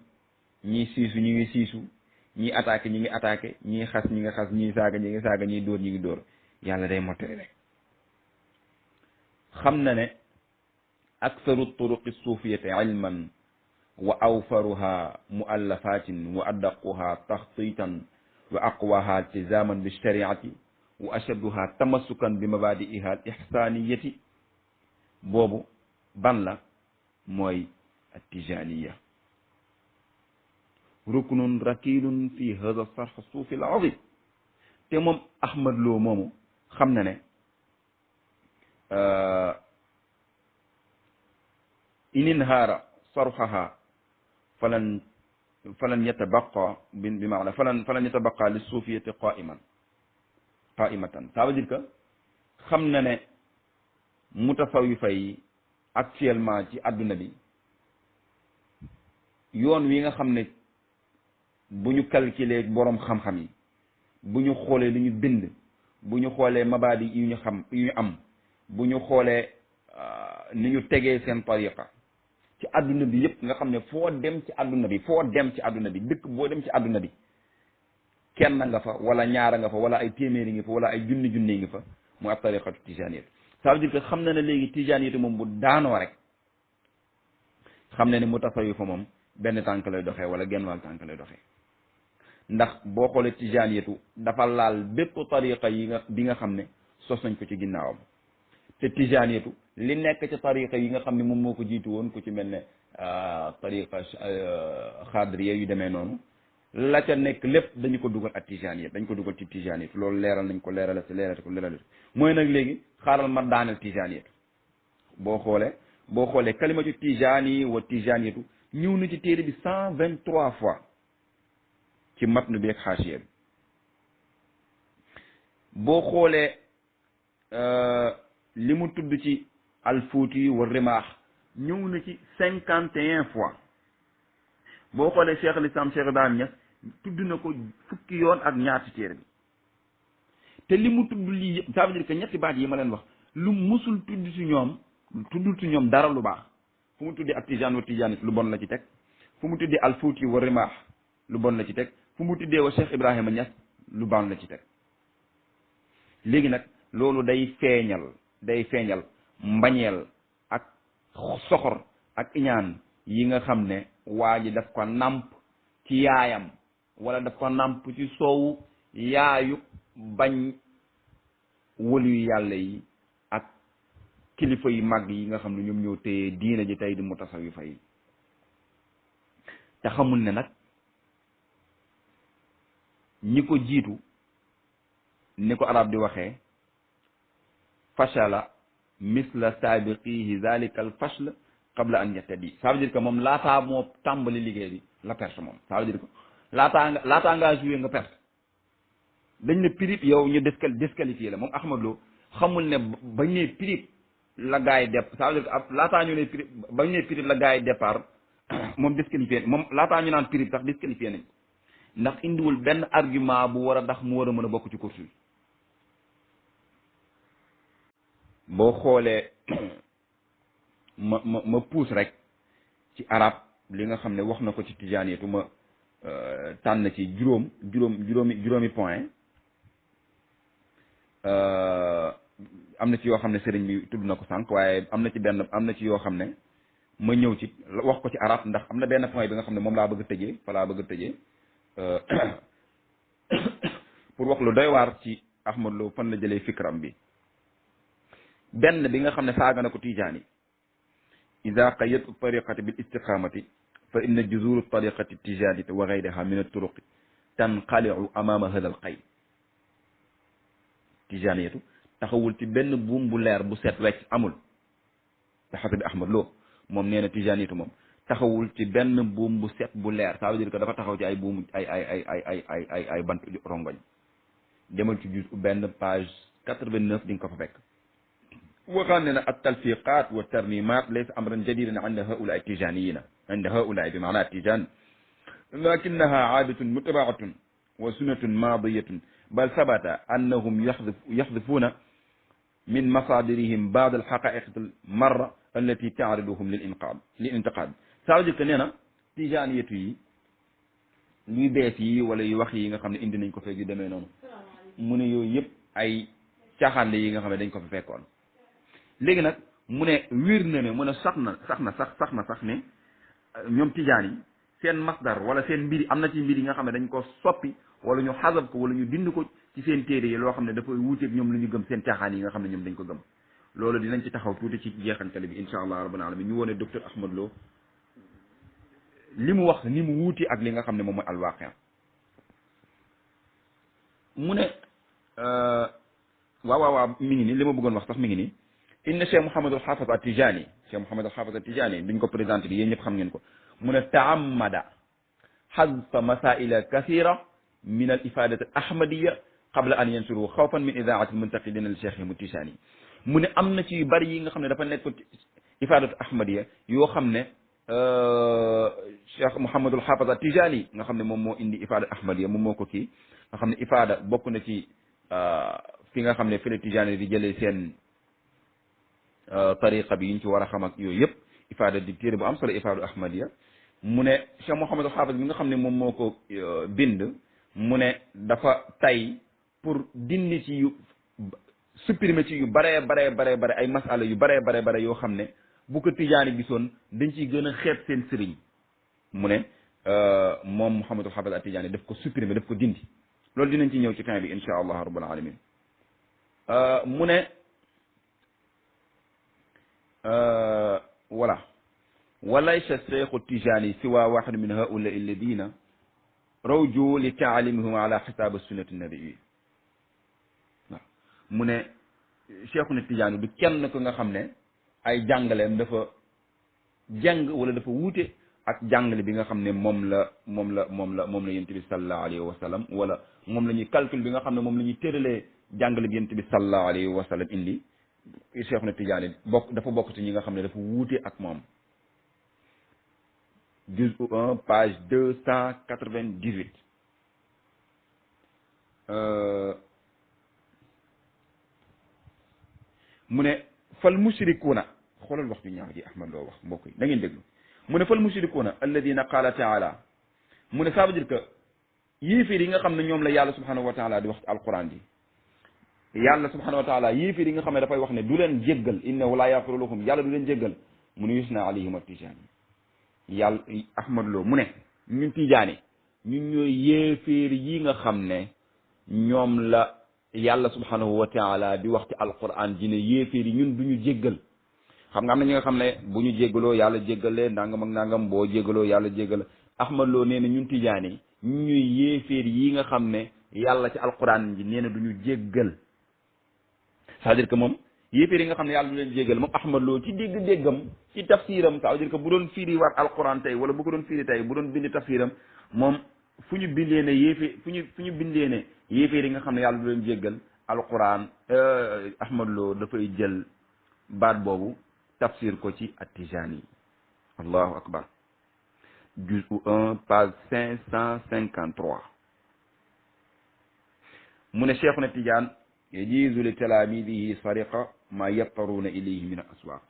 ñii siisu ñi ngi siisu ñii attaqué ñi ngi attaqué ñii xas ñi ngi xas ñii saaga ñi ngi saaga ñii dóor ñi ngi dóor yàlla day mottali rek xam na ne aksaru turuqi suufiyati ilman wa awfaruha muallafatin wa addaquha taxtitan wa aqwaha iltizaman bi shariati wa ashadduha tamassukan bi mabadi'iha al ihsaniyati boobu ban la mooy attijaniya ruknun rakinun fi hada sarx suufi al azim te moom Ahmad Lo moomu xam na ne inin haara sarxaha falan yatabaqa bi maana falan yatabaqa li suufiyati qaimatan ça veut dire que xam na ne mutasawifa yi actuellement ci adduna bi yoon wi nga xam ne bu ñu calculer boroom xam-xam yi bu ñu xoolee li ñu bind bu ñu xoolee mabaadi yu ñu am bu ñu xoolee ni ñu tegee seen tariqa ci adduna bi yëpp nga xam ne foo dem ci adduna bi dëkk boo dem ci adduna bi kenn nga fa wala ñaara nga fa wala ay téeméeri ngi fa wala ay junni ngi fa mu ab tariqatu tijaniyat ça veut dire que xam na ne léegi tijaniyat moom bu daanoo rek xam na ne mu tasawi fa moom benn tànk lay doxee wala genn wàll tànk lay doxee ndax boo xoolee tijaniyatu dafa laal bépp tariqa bi nga xam ne sos nañ ko ci ginnaawam te tijaniyatu li nekk ci tariqa yi nga xam ne moom moo ko jiitu woon ku ci mel ne tariqa xadriya yu demee noonu la ca nekk lépp dañu ko dugal ak tijaniyat dañ ko dugal ci tijaniyat loolu leeral nañ ko leeralati mooy nag léegi xaaral ma daaneel tijaniyat boo xoolee kalimatu tijani wa tijaniyatu ñëw na ci téere bi 123 fois ci matnu bi ak xaasiya bi boo xoolee li mu tudd ci alfuuti wa rimaax ñëw na ci 51 fois boo xoolee Cheikh al Islam Cheikh Ibrahim Niass tudd na ko fukki yoon ak ñaar ci téere bi te li mu tudd lii yëpp ça veut dire que ñetti baat yi ma leen wax lu musul tuddul ci ñoom dara lu baax fu mu tuddee ak tijaan wa tijaanit lu bon la ci teg fu mu tuddee alfuuti wa rimaax lu bon la ci teg fu mu tuddee wa Cheikh Ibrahima Niass lu bon la ci teg léegi nag loolu day feeñal mbañeel ak soxor ak iñaan yi nga xam ne waa ji daf ko nàmp ci yaayam wala daf ko nàmp ci soowu yaayu bañ wëliyu yàlla yi ak kilifa yu mag yi nga xam ne ñoom ñoo téye diina ji tey di mutasawifa yi te xamul ne nag ñi ko jiitu ni ko arab di waxee fashala misla saabiqihi zalika al fashl qabla an yattadi ça veut dire que moom laataa moo tàmbali liggéey bi la perte moom ça veut dire que laataa ngaa joué nga perte dañ ne pirip yow ñu disqualifié la moom Ahmad Lo xamul ne bañ ne prix la gaay dep ça veut dire que ab laataa ñu ne prix bañ ne prix la gaay départ moom disqualifié moom laataa ñu naan prix sax disqualifié nañ ndax indiwul benn argument bu war a tax mu war a mën a bokk ci course bi boo xoolee ma pousse rek ci arab li nga xam ne wax na ko ci tijaaniyatu ma tànn ci juróomi point am na ci yoo xam ne sëriñ bi tudd na ko sànq waaye am na ci yoo xam ne ma ñëw ci wax ko ci arab ndax am na benn point bi nga xam ne moom laa bëgg a tëjee fa laa bëgg a tëjee pour wax lu doy waar ci Ahmad Lo fan la jëlee fikram bi benn bi nga xam ne saaga na ko tijaani ida qayyadtu tariqati bil istiqamati fa inna juzuru tariqati tijaniti wa gayriha min at-turuqi tanqali'u amama hada al qayd tijaniyatu taxawul ci benn buum bu leer bu set wecc amul te xasabi Ahmad Lo moom nee na tijaniyatu moom taxawul ci benn buum bu set bu leer ça veut dire que dafa taxaw ci ay buum ay bant rongoñ demal ci juz benn page 89 di nga ko fa fekk waxaan ne na at talfiqat wa tarnimat laysa amran jadidan inda haula tijaniyina inda haula bi maana tijan lakinnaha aadatun mutabaatun wa sunnatun maadiyatun bal sabata annahum yaxdifuna min masadirihim baad alxaqaiq almarra allati taariduhum lil intiqad ça veut dire que nee na tijaniyatu yi luy bees yi wala yu wax yi nga xam ne indi nañ ko fekk yu demee noonu mu ne yooyu yëpp ay caaxaan yi nga xam ne dañ ko fa fekkoon léegi nag mu ne wér na ne mu ne sax na ne ñoom tijaan yi seen masdar wala seen mbiri am na ci mbir yi nga xam ne dañ ko soppi wala ñu xasab ko wala ñu dind ko ci seen téere yi loo xam ne dafay wuuteeg ñoom lu ñu gëm seen caaxaan yi nga xam ne ñoom dañ ko gëm loolu dinañ ci taxaw tuuti ci jeexantale bi insha allah rabbul alamin ñu wone docteur Ahmad Lo li mu wax ni mu wuuti ak li nga xam ne moom mooy alwaqi mu ne waaw mi ngi nii li ma bëggoon wax sax mi ngi nii inna Cheikh Mouhamadul Hafiz at-Tijani Cheikh Mouhamadul Hafiz at-Tijani duñ ko présenté bi yéen ñëpp xam ngeen ko mu ne taamada xadfa masaila kathira min al ifadati al ahmadiya qabla an yansuru xawfan min idaati al muntaqidina li Cheikh at-Tijani mu ne am na ci yu bari yi nga xam ne dafa nekk ifadatu ahmadiya yoo xam ne Cheikh Mouhamadul Hafiz at-Tijani nga xam ne moom moo indi ifada ahmadiya moom moo ko kii nga xam ne ifada bokk na ci fi nga xam ne fi la Tijani di jëlee seen tariqa bi yi ñu ci war a xam ak yooyu yëpp ifada di téere bu am solo ifadu ahmadiya mu ne Cheikh Mouhamadul Hafiz bi nga xam ne moom moo ko bind mu ne dafa tay pour dindi ci yu supprimer ci yu bare ay masala yu bare yoo xam ne bu ko Tijaani gisoon dañ ciy gën a xeeb seen sëriñ mu ne moom Mouhamadul Hafiz at Tijaani daf ko supprimer daf ko dindi loolu dinañ ci ñëw ci fin bi insha allah rabbul alamin mu ne voilà walaysa cheikhu Tijaani siwa waxid min haula alladina rawju li taalimihum ala xisaab sunnati nabii waaw mu ne cheikhu na Tijaani du kenn ko nga xam ne ay jàngaleem dafa jàng wala dafa wuute ak jàngale bi nga xam ne moom la yonent bi sallallahu alayhi wa sallam wala moom la ñuy calcul bi nga xam ne moom la ñuy tëralee jàngale bi yonent bi sallallahu alayhi wa sallam indi cheikhu na Tijaani dafa bokk ci ñi nga xam ne dafa wuute ak moom juz'u 1 page 298 mu ne fal mushrikuuna xoolal wax ju ñaaw ji Ahmad Lo wax mbokk yi da ngeen déglu mu ne fal mushrikuuna alladina qaala taala mu ne ça veut dire que yéeféer yi nga xam ne ñoom la yàlla subhanahu wa taala di wax ci alquran ji yàlla subhanahu wa taala yéeféer yi nga xam ne dafay wax ne du leen jéggal innahu laa yaghfiru lahum yàlla du leen jéggal mu ne yusna alayhim at-tijaani yàlla Ahmad Lo mu ne ñun tijaani ñun ñooy yéeféer yi nga xam ne ñoom la yàlla subhanahu wa taala di wax ci alquran ji ne yéeféer yi ñun du ñu jéggal xam nga am na ñi nga xam ne bu ñu jéggaloo yàlla jéggalee nangam ak nangam boo jéggaloo yàlla jéggal Ahmad Lo nee na ñun tijaani ñun ñooy yéeféer yi nga xam ne yàlla ci alquran ji nee na du ñu jéggal c'est-à-dire que moom yéeféer yi nga xam ne yàlla du leen jéggal moom Ahmad Lo ci dégg-déggam ci tafsiram ça veut dire que bu doon firi waat alquran tey wala bu ko doon firi tey bu doon bind tafsiram moom fu ñu bindee ne yéeféer fu ñu bindee ne yéeféer yi nga xam ne yàlla du leen jéggal alquran Ahmad Lo dafay jël baat boobu tafsir ko ci at-Tijani allahu akbar juz'u 1 page 553 mu ne cheikhuna Tidiane yajizu li talamidihi sariqa ma yaftaruna ilayhi min al-aswaq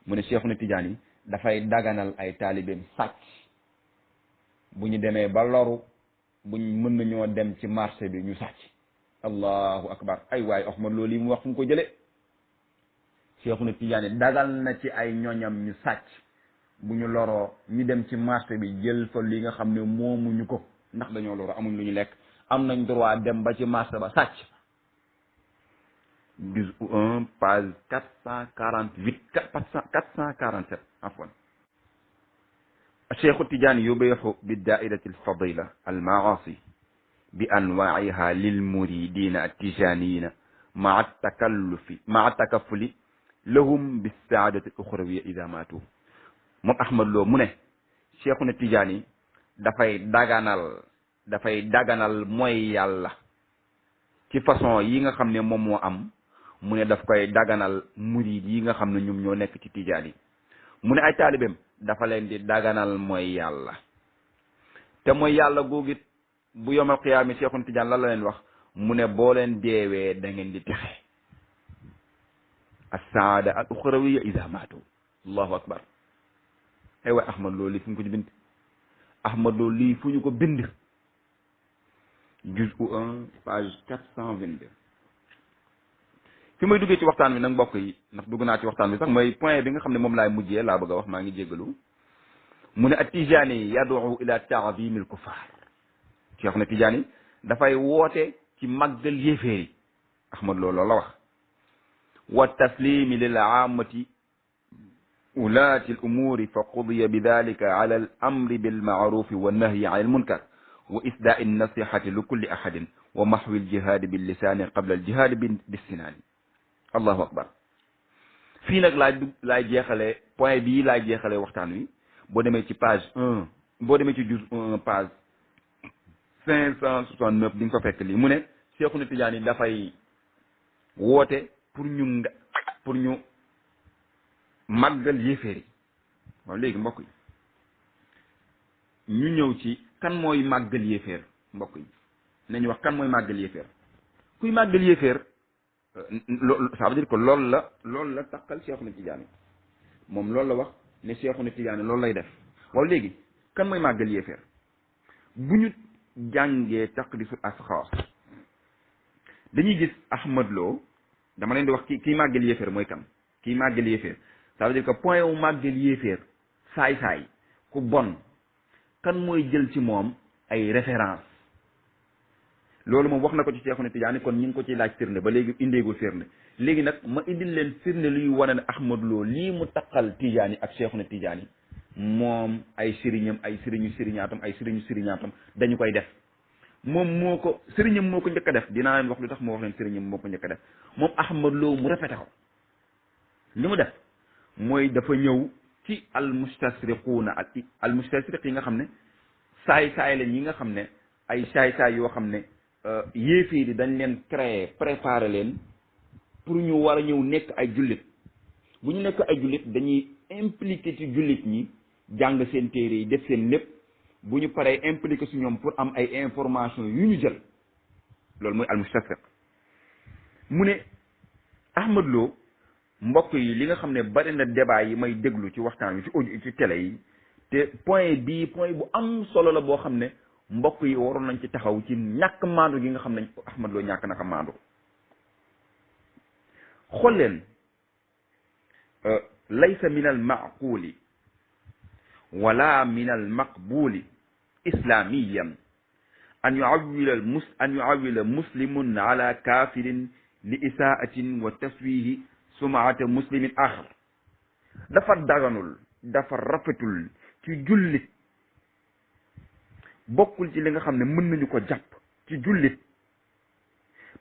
mu ne cheikhuna Tidiane yi dafay daganal ay taalibeem sàcc bu ñu demee ba loru buñ mën nañoo dem ci marché bi ñu sàcc allahu akbar ay waay Ahmad Lo lii mu wax fu mu ko jële cheikhuna Tidiane dagal na ci ay ñoñam ñu sàcc bu ñu loroo ñu dem ci marché bi jël fa li nga xam ne moomuñu ko ndax dañoo loroo amuñ lu ñu lekk am nañ droit dem ba ci marché ba sàcc juz'u 1 page 447 afwan الشيخ التجاني يبيح بالدائرة الفضيلة المعاصي بأنواعها للمريدين التجانيين مع التكفل لهم بالسعادة الأخروية إذا ماتوا moom Ahmad Lo mu ne Cheikhuna Tidiane dafay daganal mooy yàlla ci façon yi nga xam ne moom moo am mu ne daf koy daganal murid yi nga xam ne ñoom ñoo nekk ci Tidiane yi mu ne ay taalibeem dafa leen di daganal mooy yàlla te mooy yàlla googit bu yomal qiyaami Cheikhuna Tidiane la leen wax mu ne boo leen deewee da ngeen di texe as-saada al uxrawiya ida maatu allahu akbar ay waay Ahmad Lo lii fu ñu ko bind Ahmad Lo lii fu ñu ko bind juz'u 1 page 422 fi may duggee ci waxtaan wi nag mbokk yi ndax dugg naa ci waxtaan wi sax mooy point bi nga xam ne moom laay mujjee laa bëgg a wax maa ngi jéggalu mu ne at-Tijani yad'u ila ta'zim al-kuffar Cheikhuna Tidiane dafay woote ci màggal yéeféer yi Ahmad Lo loolu la wax wa taslimi lil aamati ulaati al umuri fa qudiya bi dalika ala al amri bil ma'rufi wa nahyi an al munkar wa isda'i an nasihati li kulli ahadin wa mahwi al jihadi bil lisani qabla al jihadi bis sinani allahu akbar fii nag laay jeexale point bii laay jeexale waxtaan wi boo demee ci page 1 boo demee ci juz 1 page 569 di nga fa fekk lii mu ne Cheikhuna Tidiane dafay woote pour ñu màggal yéeféer yi waaw léegi mbokk yi ñu ñëw ci kan mooy màggal yéeféer mbokk yi nañu wax kan mooy màggal yéeféer kuy màggal yéeféer loolu ça veut dire que loolu la takkal Cheikhuna Tidiane moom loolu la wax ne Cheikhuna Tidiane loolu lay def waaw léegi kan mooy màggal yéeféer bu ñu jàngee taqdisul asxaas dañuy gis Ahmad Lo dama leen di wax kii màggal yéeféer mooy kan kii màggal yéeféer ça veut dire que point wu màggal yéeféer saay-saay ku bon kan mooy jël ci moom ay référence loolu moom wax na ko ci Cheikhuna Tidiane kon ñu ngi ko ci laaj firnde ba léegi indeegul firnde léegi nag ma indil leen firnde luy wane ne Ahmad Lo lii mu taqal Tidiane ak Cheikhuna Tidiane moom ay sëriñam ay sëriñu sëriñaatam dañu koy def moom moo ko sëriñam moo ko njëkk a def dinaa leen wax lu tax moo wax leen sëriñam moo ko njëkk a def moom Ahmad Lo mu répété ko li mu def mooy dafa ñëw ci almustasriquuna ak almustasriq yi nga xam ne saay-saay lañ yi nga xam ne ay saay-saay yoo xam ne yéeféer yi dañ leen créer préparer leen pour ñu war a ñëw nekk ay jullit bu ñu nekk ay jullit dañuy impliqué ci jullit ñi jàng seen téere yi def seen lépp bu ñu paree impliqué ci ñoom pour am ay information yu ñu jël loolu mooy almustasriq mu ne Ahmad Lo mbokk yi li nga xam ne bari na débat yi may déglu ci waxtaan wi ci audio ci télé yi te point bii point bu am solo la boo xam ne mbokk yi waroon nañ ci taxaw ci ñàkk maandu gi nga xam ne Ahmad Lo ñàkk naka maandu xool leen laysa min al maaquli wala min al maqbuli islamiyan an yuawila muslimun ala kafirin li isaatin wa taswihi sumaata muslimin axar dafa daganul dafa rafetul ci jullit bokkul ci li nga xam ne mën nañu ko jàpp ci jullit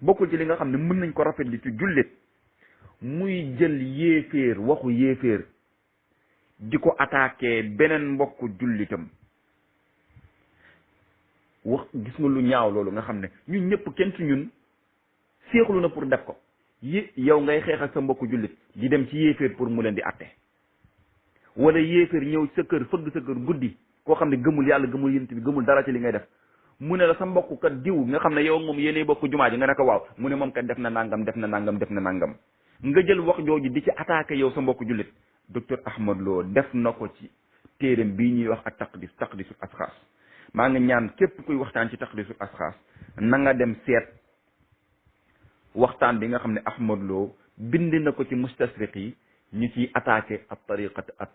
bokkul ci li nga xam ne mën nañ ko rafetlu ci jullit muy jël yéeféer waxu yéeféer di ko attaqué beneen mbokku jullitam wax gis nga lu ñaaw loolu nga xam ne ñun ñëpp kenn ci ñun séexlu na pour def ko yow ngay xeex ak sa mbokku jullit di dem ci yéeféer pour mu leen di atte wala yéeféer ñëw sa kër fëgg sa kër guddi koo xam ne gëmul yàlla gëmul yonent bi gëmul dara ci li ngay def mu ne la sa mbokk kat diw nga xam ne yow moom yéenay bokk jumaa ji nga ne ko waaw mu ne moom kat def na nangam def na nangam def na nangam nga jël wax jooju di ci attaqué yow sa mbokk jullit docteur Ahmad Lo def na ko ci téereem bii ñuy wax ak taqdisul asxaas maa ngi ñaan képp kuy waxtaan ci taqdisul asxaas na nga dem seet waxtaan bi nga xam ne Ahmad Lo bind na ko ci mustasriq yi ñu ciy attaqué ab tariqat ak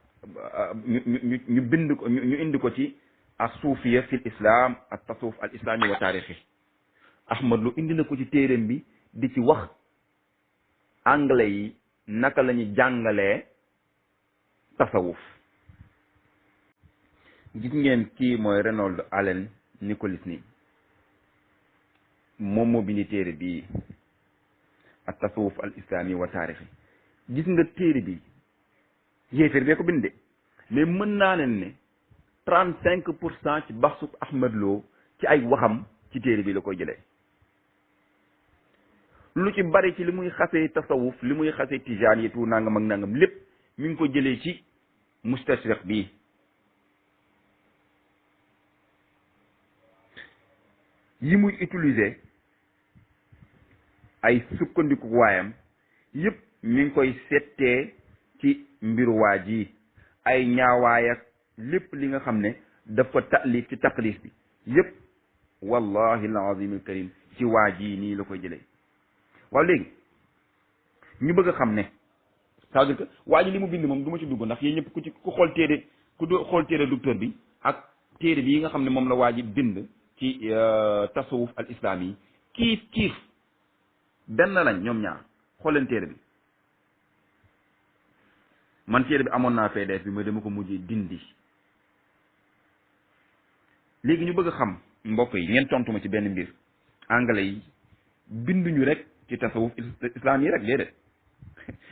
ñu bind ko ñu indi ko ci as suufiya fil islam ak tasawuf al islami wa taarixi Ahmad Lo indi na ko ci téereem bi di ci wax anglais yi naka la ñu jàngalee tasawuf gis ngeen kii mooy Reynold Allen Nichols ni moom moo bindi téere bi ak tasawuf al islami wa taarixi gis nga téere bi yéeféer bee ko binde mais mën naa leen ne 35% ci baxsu Ahmad Lo ci ay waxam ci téere bi la koy jëlee lu ci bari ci li muy xasee tasawuf li muy xasee tijaan yi tu nangam ak nangam lépp mi ngi ko jëlee ci mustasriq bi yi muy utiliser ay sukkandiku waayam yëpp mi ngi koy settee ci mbiru waa ji ay ñaawaay ak lépp li nga xam ne dafa taalif ci taqdis bi yëpp wallahi alazim alkarim ci waa ji nii la koy jëlee waaw léegi ñu bëgg a xam ne c'est-à-dire que waa ji li mu bind moom du ma ci dugg ndax yéen ñëpp ku xool téere xool téere docteur bi ak téere bi yi nga xam ne moom la waa ji bind ci tasawuf al islam yi kiif benn lañ ñoom ñaar xool leen téere bi man téere bi amoon naa PDF bi mais dama ko mujjee dindi léegi ñu bëgg a xam mbokk yi ngeen tontu ma ci benn mbir anglais yi binduñu rek ci tasawuf islam yi rek déedéet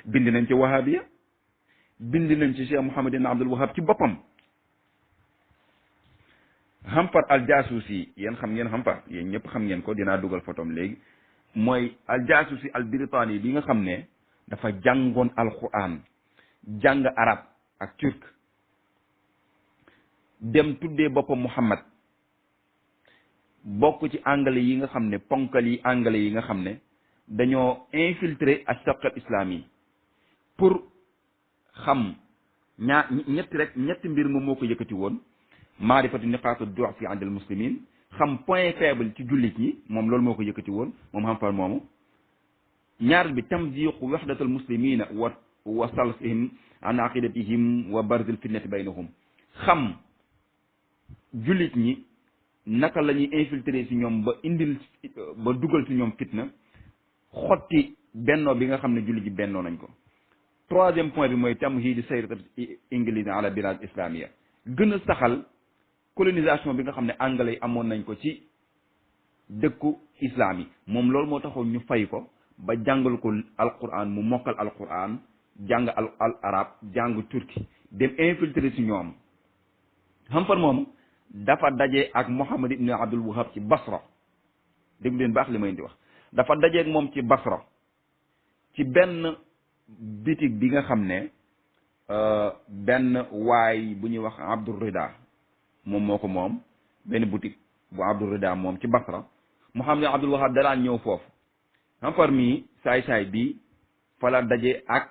bind nañ ci wahabiya bind nañ ci Cheikh Mouhamed ibn Abdul Wahab ci boppam Hampar al Jaasusi yéen xam ngeen Hampar yéen ñëpp xam ngeen ko dinaa dugal photom léegi mooy al Jaasusi al Britannique bi nga xam ne dafa jàngoon alquran jàng arab ak turc dem tuddee boppam Muhammad bokk ci anglais yi nga xam ne ponkal yi anglais yi nga xam ne dañoo infiltré asaq al islami pour xam ñetti mbir moom moo ko yëkkati woon maarifatu niqaatu du'fi inda al muslimin xam point faible ci jullit ñi moom loolu moo ko yëkkati woon moom xam far moomu ñaar bi tamziqu wahdatal muslimina wa salfihim an aqidatihim wa barzil fitnati baynahum xam jullit ñi naka la ñuy infiltrer ci ñoom ba dugal ci ñoom fitna xotti bennoo bi nga xam ne jullit ji bennoo nañ ko. troisième point bi mooy tamhiid sayrat inglis ala bilad islamia gën a saxal colonisation bi nga xam ne anglais yi amoon nañ ko ci dëkku islam yi moom loolu moo taxoon ñu fay ko ba jàngal ko alquran mu mokkal alquran jàng al arab jàng turki dem infiltrer ci ñoom xam far moomu dafa daje ak Muhammad ibn Abdul Wahab ci Basra déglu leen baax li may di wax dafa daje ak moom ci Basra ci benn bitig bi nga xam ne benn waay bu ñuy wax Abdul Rida moom moo ko moom benn boutique bu Abdul Rida moom ci Basra Muhammad ibn Abdul Wahab daraan ñëw foofu xam far mii saay-saay bi fa la daje ak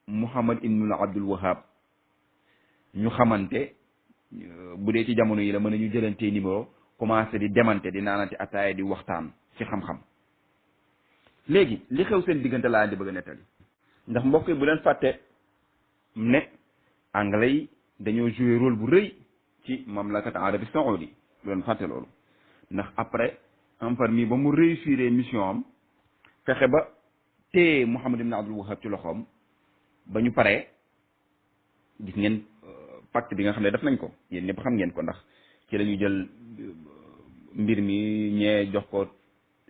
Muhammad ibn Abdul Wahab ñu xamante bu dee ci jamono yi la mën nañu jëlantee numéro commencé di demante di naanante ataaya di waxtaan ci xam-xam léegi li xew seen diggante laa di bëgg a nettali ndax mbokk yi bu leen fàtte ne anglais yi dañoo joué rôle bu rëy ci mamlakat arabi saoudi bu leen fàtte loolu ndax après Hampar mi ba mu réussir mission am fexe ba téye Muhammad ibn Abdul Wahab ci loxoom ba ñu paree gis ngeen pacte bi nga xam ne def nañ ko yéen ñëpp xam ngeen ko ndax ci la ñu jël mbir mi ñee jox ko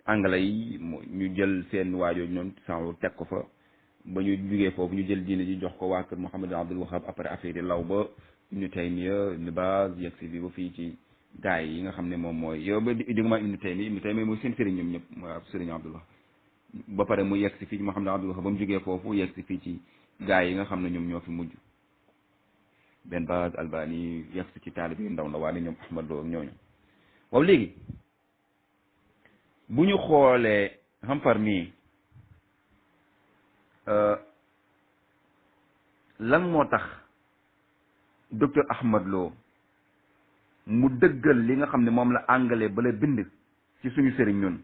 anglais yi ñu jël seen waajoo ñoom sanwur teg ko fa ba ñu jugee foofu ñu jël diine ji jox ko waa kër Muhammad Abdul Wahab après affaire yi law ba Ibnu Taymiya Ibnu Baaz yegg si bi ba fii ci gaay yi nga xam ne moom mooy yow ba diguma Ibnu Taymiya mooy seen sëriñ ñoom ñëpp mooy ab sëriñ Abdul Wahab ba pare mu yegg si fii ci Muhammad Abdul Wahab ba mu jógee foofu yegg si fii ci gaa yi nga xam ne ñoom ñoo fi mujj Ben Baaz Albani yegg si ci taalib yu ndaw ndawaan ñoom Ahmad Lo ak ñooñu. waaw léegi bu ñu xoolee Hampar mii lan moo tax docteur Ahmad Lo mu dëggal li nga xam ne moom la anglais ba la bind ci suñu sëriñ ñun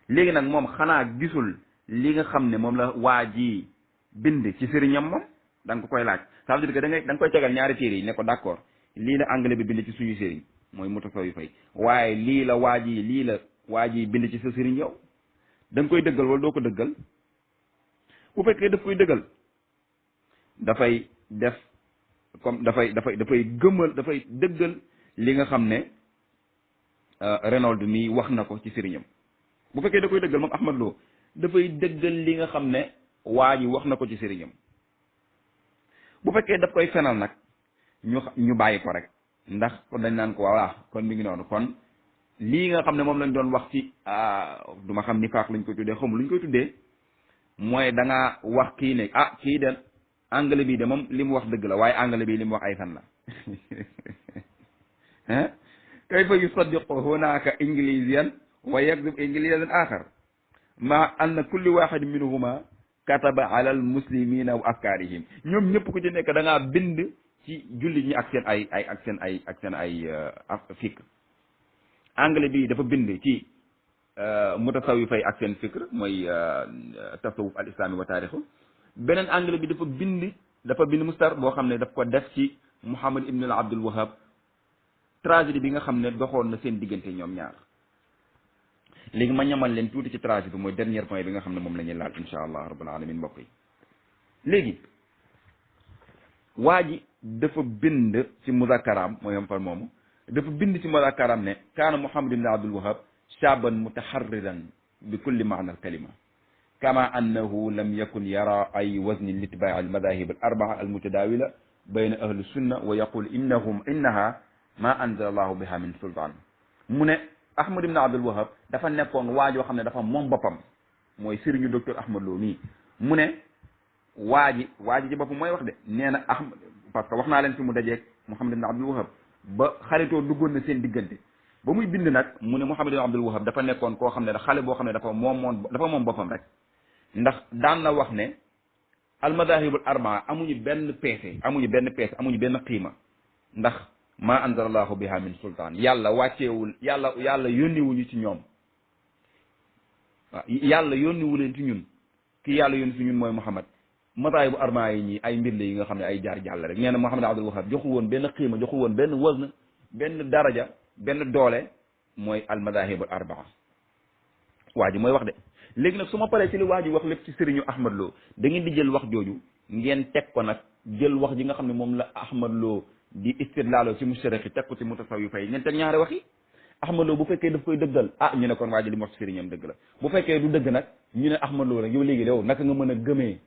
léegi nag moom xanaa gisul li nga xam ne moom la waa ji bind ci sëriñam moom da nga ko koy laaj ça veut dire que da nga koy tegal ñaari téere yi ne ko d'accord lii la anglais bi bind ci suñu sëriñ mooy Mutasawifa waaye lii la waa ji bind ci sa sëriñ yow da nga koy dëggal wala doo ko dëggal bu fekkee daf koy dëggal dafay def comme dafay dëggal li nga xam ne Reynolds mi wax na ko ci sëriñam bu fekkee da koy dëggal moom Ahmad Lo dafay dëggal li nga xam ne waa ji wax na ko ci sëriñam bu fekkee daf koy fenal nag ñu bàyyi ko rek ndax kon dañ naan ko voilà kon mi ngi noonu kon lii nga xam ne moom lañ doon wax ci du ma xam ni faaq lañ koy tuddee xamul luñ koy tuddee mooy da ngaa wax kii ne kii de anglais bii de moom li mu wax dëgg la waaye anglais bii li mu wax ay fen la kayfa yusaddiqu hunaka ingiliziyan wa yakdub ingiliziyan axar ma anna kulli waxid minhuma kataba ala al muslimina wa afkaarihim ñoom ñëpp ku ci nekk da ngaa bind ci jullit ñi ak seen ay fikr anglais bi dafa bind ci mutasawifay ak seen fikr mooy tasawuf al islami wa taarixu beneen anglais bi dafa bind mustar boo xam ne daf ko def ci Muhammad ibn al Abdul Wahab tragédie bi nga xam ne doxoon na seen diggante ñoom ñaar léegi ma ñamal leen tuuti ci tragédie bi mooy dernier point bi nga xam ne moom la ñuy laal insha allah rabbul alamin mbokk yi léegi waa ji dafa bind ci muzakaraam mooy Hampar moomu dafa bind ci muzakaraam ne kaana Muhammad ibn Abdul Wahab shaaban mutaharriran bi kulli maana al kalima kama annahu lam yakun yara ay wazni litibaa al madahib al arbaa al mutadawila bayna ahli sunna wa yaqul innaha ma anzala allahu biha min sultaan mu ne Ahmad ibn Abdul Wahab dafa nekkoon waajoo xam ne dafa moom boppam mooy sëriñu docteur Ahmad Lo nii mu ne waaji ci boppam mooy wax de nee na Ahmad parce que wax naa leen fi mu dajeeg Muhammad ibn Abdul Wahab ba xaritoo duggoon na seen diggante ba muy bind nag mu ne Muhammad ibn Abdul Wahab dafa nekkoon koo xam ne da xale boo xam ne dafa moom boppam rek ndax daan na wax ne almadahibul arbaa amuñu benn peese amuñu benn qiima ndax ma anzalallahu biha min sultaan yàlla wàcceewul yàlla yónniwuñu ci ñoom waaw yàlla yónniwu leen ci ñun ki yàlla yónni ci ñun mooy Muhammad madaahibu arbaa yi ñii ay mbir la yi nga xam ne ay jaar jàll rek nee na Muhammad Abdul Wahab joxu woon benn qiima joxu woon benn wazn benn daraja benn doole mooy almadahibul arbaa waa ji mooy wax de léegi nag su ma paree ci li waa ji wax lépp ci sëriñu Ahmad Lo da ngeen di jël wax jooju ngeen teg ko nag jël wax ji nga xam ne moom la Ahmad Lo di istidlaalo ci mustarixi teg ko ci mutasawwifa yi ngeen teg ñaari wax yi Ahmad Lo bu fekkee daf koy dëggal ñu ne kon waa ji li mu wax ci sëriñam dëgg la bu fekkee du dëgg nag ñu ne Ahmad Lo nag yow léegi yow naka nga mën a gëmee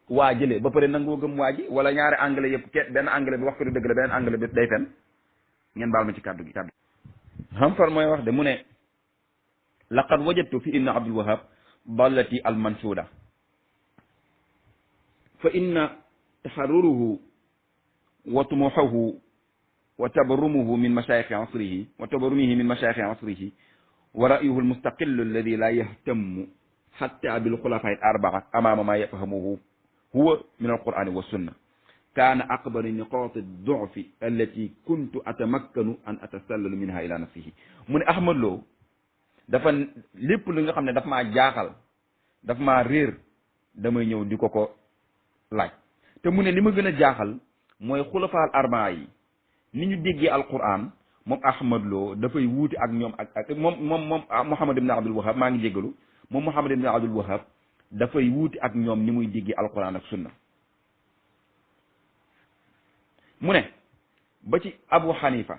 waa jëlee ba pare nangoo gëm waa ji wala ñaari anglais yëpp benn anglais bi wax ko du dëgg la beneen anglais bi day fen ngeen baal ma ci kàddu gi Hampar mooy wax de mu ne laqad wajadtu fi ibn Abdul Wahab dallati al mansuuda fa inna taharruruhu wa tumuhahu wa tabarrumuhu min mashayikhi asrihi wa ra'yuhu al mustaqillu alladhi la yahtammu hatta bil khulafai al arba'a amama ma yafhamuhu huwa min al qur'ani wa sunna kaana aqbari niqaati du'fi allati kuntu atamakkanu an atasallalu minha ila nafsihi mu ne Ahmad Lo dafa lépp li nga xam ne daf maa jaaxal daf maa réer damay ñëw di ko laaj te mu ne li ma gën a jaaxal mooy xulafaal arbaa yi ni ñu déggee alquran moom Ahmad Lo dafay wuuti ak ñoom ak moom Muhammad ibn Abdul Wahab maa ngi jéggalu moom Muhammad ibn Abdul Wahab dafay wuuti ak ñoom ni muy déggee alquran ak sunna mu ne ba ci Abu Hanifa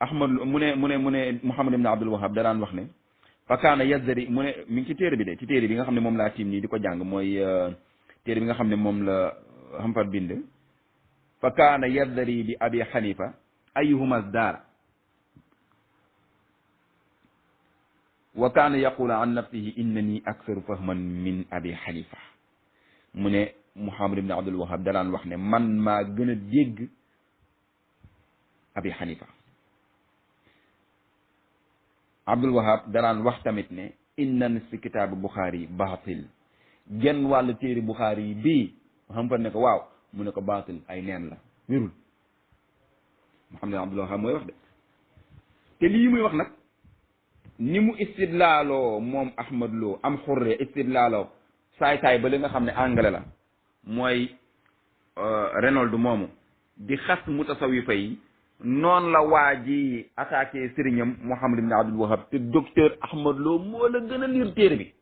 Ahmad mu ne Muhammad ibn Abdul Wahab da daan wax ne fa kaana yazdari mu ne mi ngi ci téere bi nga xam ne moom laa tiim nii di ko jàng mooy téere bi nga xam ne moom la Hampar bind fa kaana yazdari bi Abi Hanifa ayyuhuma zdar wa kaana yaqulu an nafsihi innani aktharu fahman min abi xanifa mu ne Muhammad ibn Abdul Wahab danaan wax ne man maa gën a dégg abi xanifa. Abdul Wahab danaan wax tamit ne inna nisfi kitaabu Buxaari baatil genn wàllu téere Buxaari yi bii xam fa ne ko waaw mu ne ko baatil ay neen la wérul. Muhammad ibn Abdul Wahab mooy wax de te lii muy wax nag ni mu istidlaaloo moom Ahmad Lo am xurre istidlaaloo saay-saay ba li nga xam ne anglais la mooy Reynolds moomu di xas mutasawifa yi noonu la waa ji attaqué sëriñam Muhammad ibn Abdul Wahab te docteur Ahmad Lo moo la gën a liir téere bi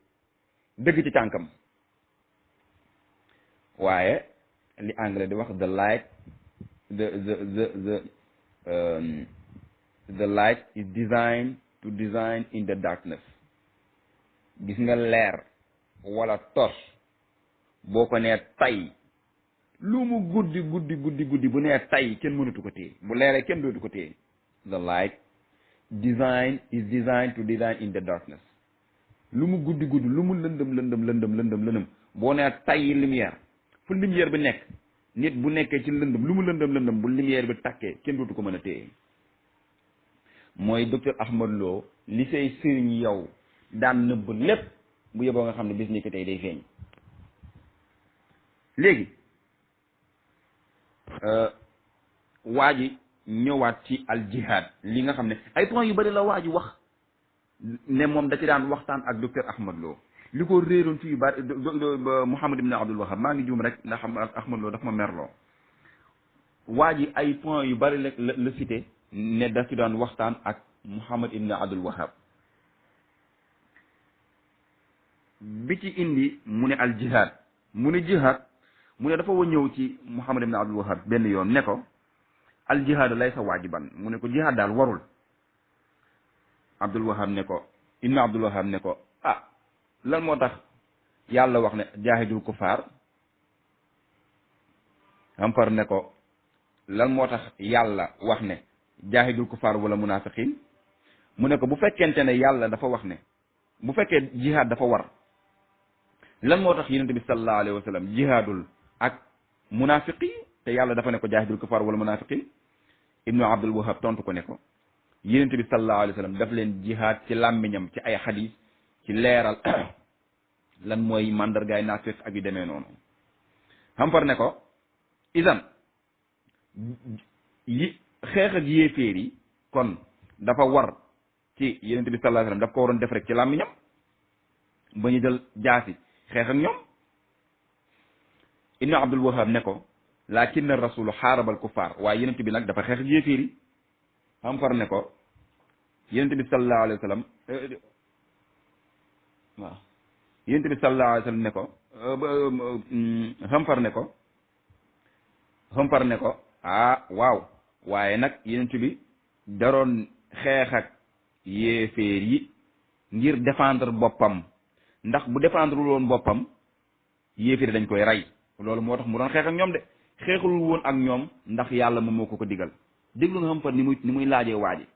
dëgg ci tànkam waaye li anglais di wax the light the light is designed to design in the darkness. Gis nga leer wala tos boo ko nee tay lu mu guddi bu nee tay kenn mënatu ko téye bu leeree kenn dootu ko téye. The light is designed to design in the darkness. lu mu guddi lu mu lëndëm boo nee tay lumière fu lumière bi nekk nit bu nekkee ci lëndëm lu mu lëndëm bu lumière bi takkee kenn dootu ko mën a téye. mooy docteur Ahmad Lo li say sëriñ yow daan nëbb lépp bu yeboo nga xam ne bis ni ko tey day feeñ. léegi waa ji ñëwaat ci al jihad li nga xam ne ay points yu bari la waa ji wax ne moom da ci daan waxtaan ak docteur Ahmad Lo li ko réeroon ci yu bari Muhammad ibn Abdul Wahab maa ngi juum rek ndax Ahmad Lo daf ma merloo. waa ji ay points yu bari la cité ne da ci daan waxtaan ak Muhammad ibn Abdul Wahab bi ci indi mu ne al jihad mu ne jihad mu ne dafa wa ñëw ci Muhammad ibn Abdul Wahab benn yoon ne ko al jihad laysa waajiban mu ne ko jihad daal warul. Abdul Wahab ne ko ibn Abdul Wahab ne ko ah lan moo tax yàlla wax ne jaahidul kufaar am far ne ko lan moo tax yàlla wax ne jaahidul kufaar wala munafiqin mu ne ko bu fekkente ne yàlla dafa wax ne bu fekkee jihaad dafa war lan moo tax yonent bi sallallahu alayhi wa sallam jihaadul ak munafiqi te yàlla dafa ne ko jaahidul kufaar wala munafiqin. ibnu Abdul Wahab tontu ko ne ko yonent bi sallallahu alayhi wa sallam daf leen jihaad ci làmmiñam ci ay xadis ci leeral lan mooy mandargaay naafiq ak yu demee noonu. xam far ne ko isan yi xeex ak yéeféer yi kon dafa war ci yonent bi sallallahu alayhi wasallam daf ko waroon def rek ci làmmiñam ba ñu jël jaasi xeex ak ñoom. ibnu Abdul Wahab ne ko lakinna rasulu xaarabal kufaar waaye yonent bi nag dafa xeex ak yéeféer yi. xam far ne ko yonent bi sallallahu alayhi wasallam waaw yonent bi sallallahu alayhi wasallam ne ko xam far ne ko ah waaw waaye nag yonent bi daroon xeex ak yéeféer yi ngir défendre boppam ndax bu défendre woon boppam yéeféer dañ koy rey loolu moo tax mu doon xeex ak ñoom de xeexul woon ak ñoom ndax yàlla moom moo ko digal. déglu nga xam far ni muy laajee waaji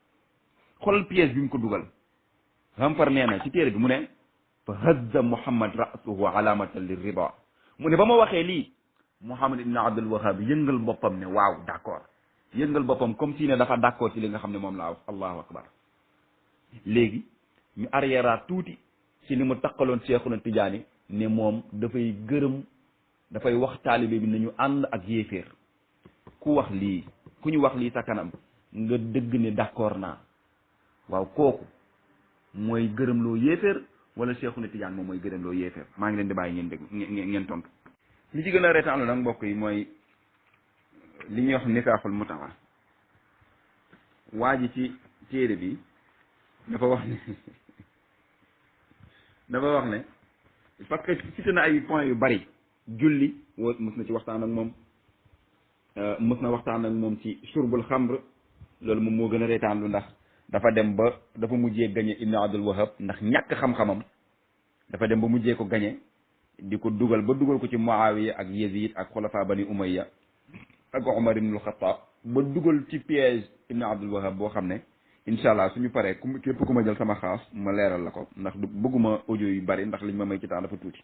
xoolal pièce bi mu ko dugal. xam far nee na ci téere bi mu ne fa hazza Muhammad ra'suhu alamatan lirrida mu ne ba ma waxee lii Muhammad ibn Abdul Wahab yëngal boppam ne waaw d'accord yëngal boppam comme si ne dafa d'accord ci li nga xam ne moom laa wax allahu akbar. léegi ñu arrière tuuti ci li mu takkaloon Cheikhuna Tijaani ne moom dafay gërëm dafay wax taalibe bi nañu ànd ak yéeféer ku wax lii ku ñu wax lii sa kanam nga dëgg ne d'accord naa waaw kooku mooy gërëm loo yéeféer wala Cheikhuna Tidiane moom mooy gërëm loo yéeféer maa ngi leen di bàyyi ngeen dégg ngeen tontu. li ci gën a reetaan la nag mbokk yi mooy li ñuy wax nikaaxul mutaa waa ji ci téere bi dafa wax ne parce que cité na ay points yu bari julli woo mës na ci waxtaan ak moom mës na waxtaan ak moom ci surbul xamr loolu moom moo gën a reetaan lu ndax dafa dem ba dafa mujjee gañe Ibn Abdul Wahab ndax ñàkk xam-xamam dafa dem ba mujjee ko gañe di ko dugal ko ci Muawiya ak Yazid ak xulafa bani Umayya ak Umar ibnul Xattaab ba dugal ci piège Ibn Abdul Wahab boo xam ne incha allah suñu paree képp ku ma jël sama xaas ma leeral la ko ndax du bëgguma audio yu bari ndax liñ ma may ci temps dafa tuuti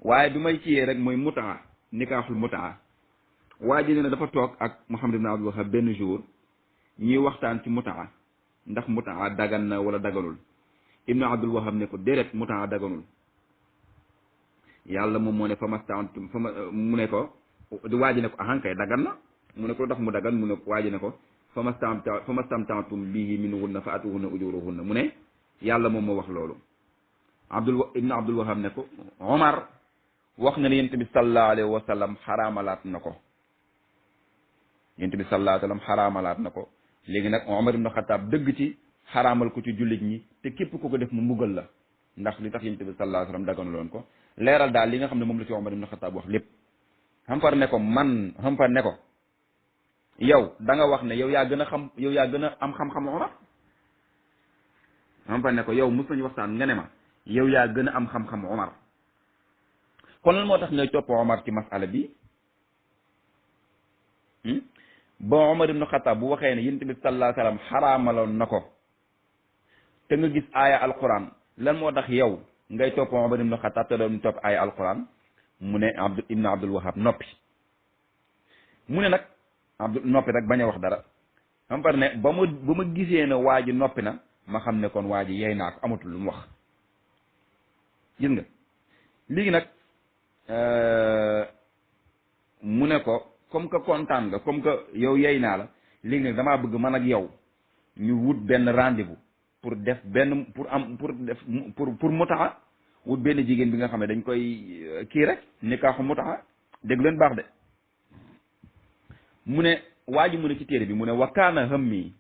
waaye bi may ciyee rek mooy mutaa nikaaxul mutaa waa ji ne dafa toog ak Muhammad ibn Abdul Wahab benn jour ñuy waxtaan ci mutaa ndax mutaa dagan na wala daganul ibnu Abdul Wahab ne ko déedéet mutaa daganul yàlla moom moo ne fa mastantum mu ne ko waa ji ne ko ahankay dagan na mu ne ko tax mu dagan mu ne waa ji ne ko fa mastamtantum bihi minhunna fa atuhunna ujuruhunna mu ne yàlla moom moo wax loolu ibnu Abdul Wahab ne ko Omar wax na ne yonent bi sallallahu alayhi wa sallam xaraamalaat na ko yonent bi sallallahu alayhi wa sallam xaraamalaat na ko léegi nag Omar ibnu Xataab dëgg ci xaraamal ko ci jullit ñi te képp ku ko def mu mbugal la ndax li tax yonent bi sallallahu alayhi wa sallam daganuloon ko leeral daal li nga xam ne moom la ci Omar ibnu Xataab wax lépp xampar ne ko yow da nga wax ne yow yaa gën a xam yow yaa gën a am xam-xam Omar xampar ne ko yow mos nañu waxtaan nga ne ma yow yaa gën a am xam-xam Omar kon lan moo tax ngay topp Omar ci masala bi ba Omar ibnu Xataab bu waxee ne yonent bi sallallahu alayhi wa sallam xaraamaloon na ko te nga gis aaya alquran lan moo tax yow ngay topp Omar ibnu Xataab te doon topp aaya alquran mu ne ibnu Abdul Wahab noppi mu ne nag noppi rek bañ a wax dara xam par ne ba ma gisee ne waa ji noppi na ma xam ne kon waa ji yey naa ko amatul lu mu wax gis nga léegi nag mu ne ko comme que kontaan nga comme que yow yey naa la léegi nag damaa bëgg man ak yow ñu wut benn rendez-vous pour def benn pour mutaa wut benn jigéen bi nga xam ne dañ koy kii rek nikaaxu mutaa dégg leen baax de mu ne waa ji mu ne ci téere bi mu ne wa kaana hammi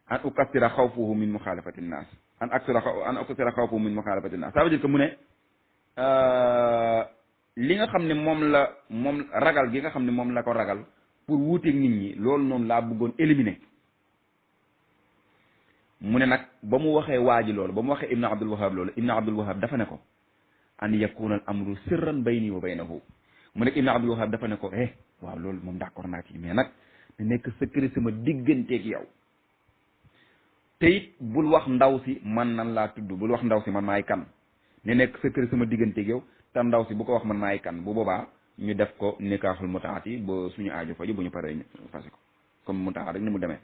an ukassira xawfuhu min muxaalafati nnaas an ukassira xawfuhu min muxaalafati nnaas ça veut dire que mu ne li nga xam ne moom ragal gi nga xam ne moom la ko ragal pour wuuteeg nit ñi loolu noonu laa bëggoon éliminer mu ne nag ba mu waxee waa ji loolu ba mu waxee ibnu Abdul Wahab loolu ibnu Abdul Wahab dafa ne ko an yakuna al amru sirran bayni wa baynahu mu nekk ibnu Abdul Wahab dafa ne ko waaw loolu moom d'accord naa ci mais nag ne nekk secret sama digganteeg yow te it bul wax ndaw si man nan laa tudd bul wax ndaw si man maay kan ne nekk secret sama digganteeg yow te ndaw si bu ko wax man maay kan bu boobaa ñu def ko nikaaxul mutaati ba suñu aajo faju bu ñu paree fase ko comme mutaa rek ni mu demee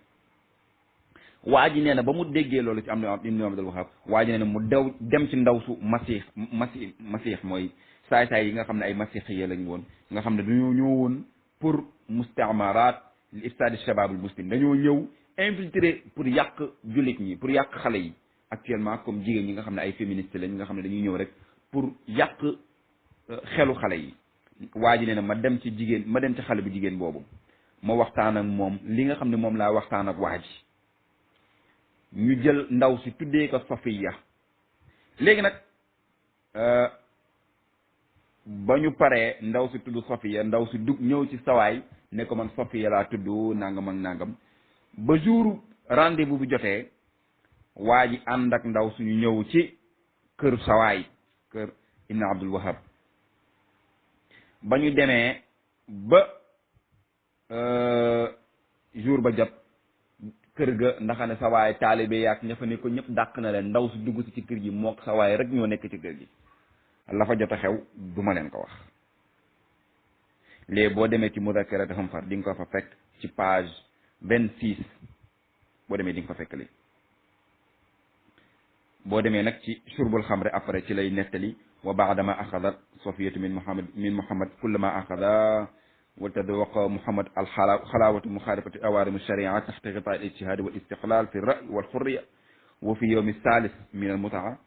waa ji nee na ba mu déggee loolu ci am ibnu Abdul Wahab waa ji nee na mu dem ci ndaw su masiix mooy saay-saay yi nga xam ne ay masiixiya lañ woon nga xam ne dañoo ñëw woon pour mustaamaraat li ifsaadi shababul muslim dañoo ñëw infiltrer pour yàq jullit ñi pour yàq xale yi actuellement comme jigéen ñi nga xam ne ay féministes lañ nga xam ne dañuy ñëw rek pour yàq xelu xale yi waa ji nee na ma dem ci xale bu jigéen boobu ma waxtaan ak moom li nga xam ne moom laa waxtaan ak waa ji ñu jël ndaw si tuddee ko Safiya léegi nag ba ñu paree ndaw si tudd Safiya ndaw si dugg ñëw ci sawaay ne ko man Safiya laa tudd nangam ak nangam ba jour rendez-vous bu jotee waa ji ànd ak ndaw suñu ñëw ci kër sawaay kër ibnu Abdul Wahab ba ñu demee ba jour ba jot kër ga ndaxa ne sawaay taalibe yaak ña fa ne ko ñëpp dàq na leen ndaw si dugg si ci kër gi mook sawaay rek ñoo nekk ci kër gi la fa jot a xew du ma leen ko wax léegi boo demee ci mudakkara dafa far di nga ko fa fekk ci page 26 boo demee di nga ko fekk li boo demee nag ci surbul xamre après ci lay nettali wa baadama axadat sofiyatu min muhammad kullama axada wa tadwaqa muhammad alxalaawatu muxaalifati awaarimu sharia taxta xitaa al ijtihaadi wal istiqlaal fi ray wal xurriya wa fi yowmi salis min al mutaa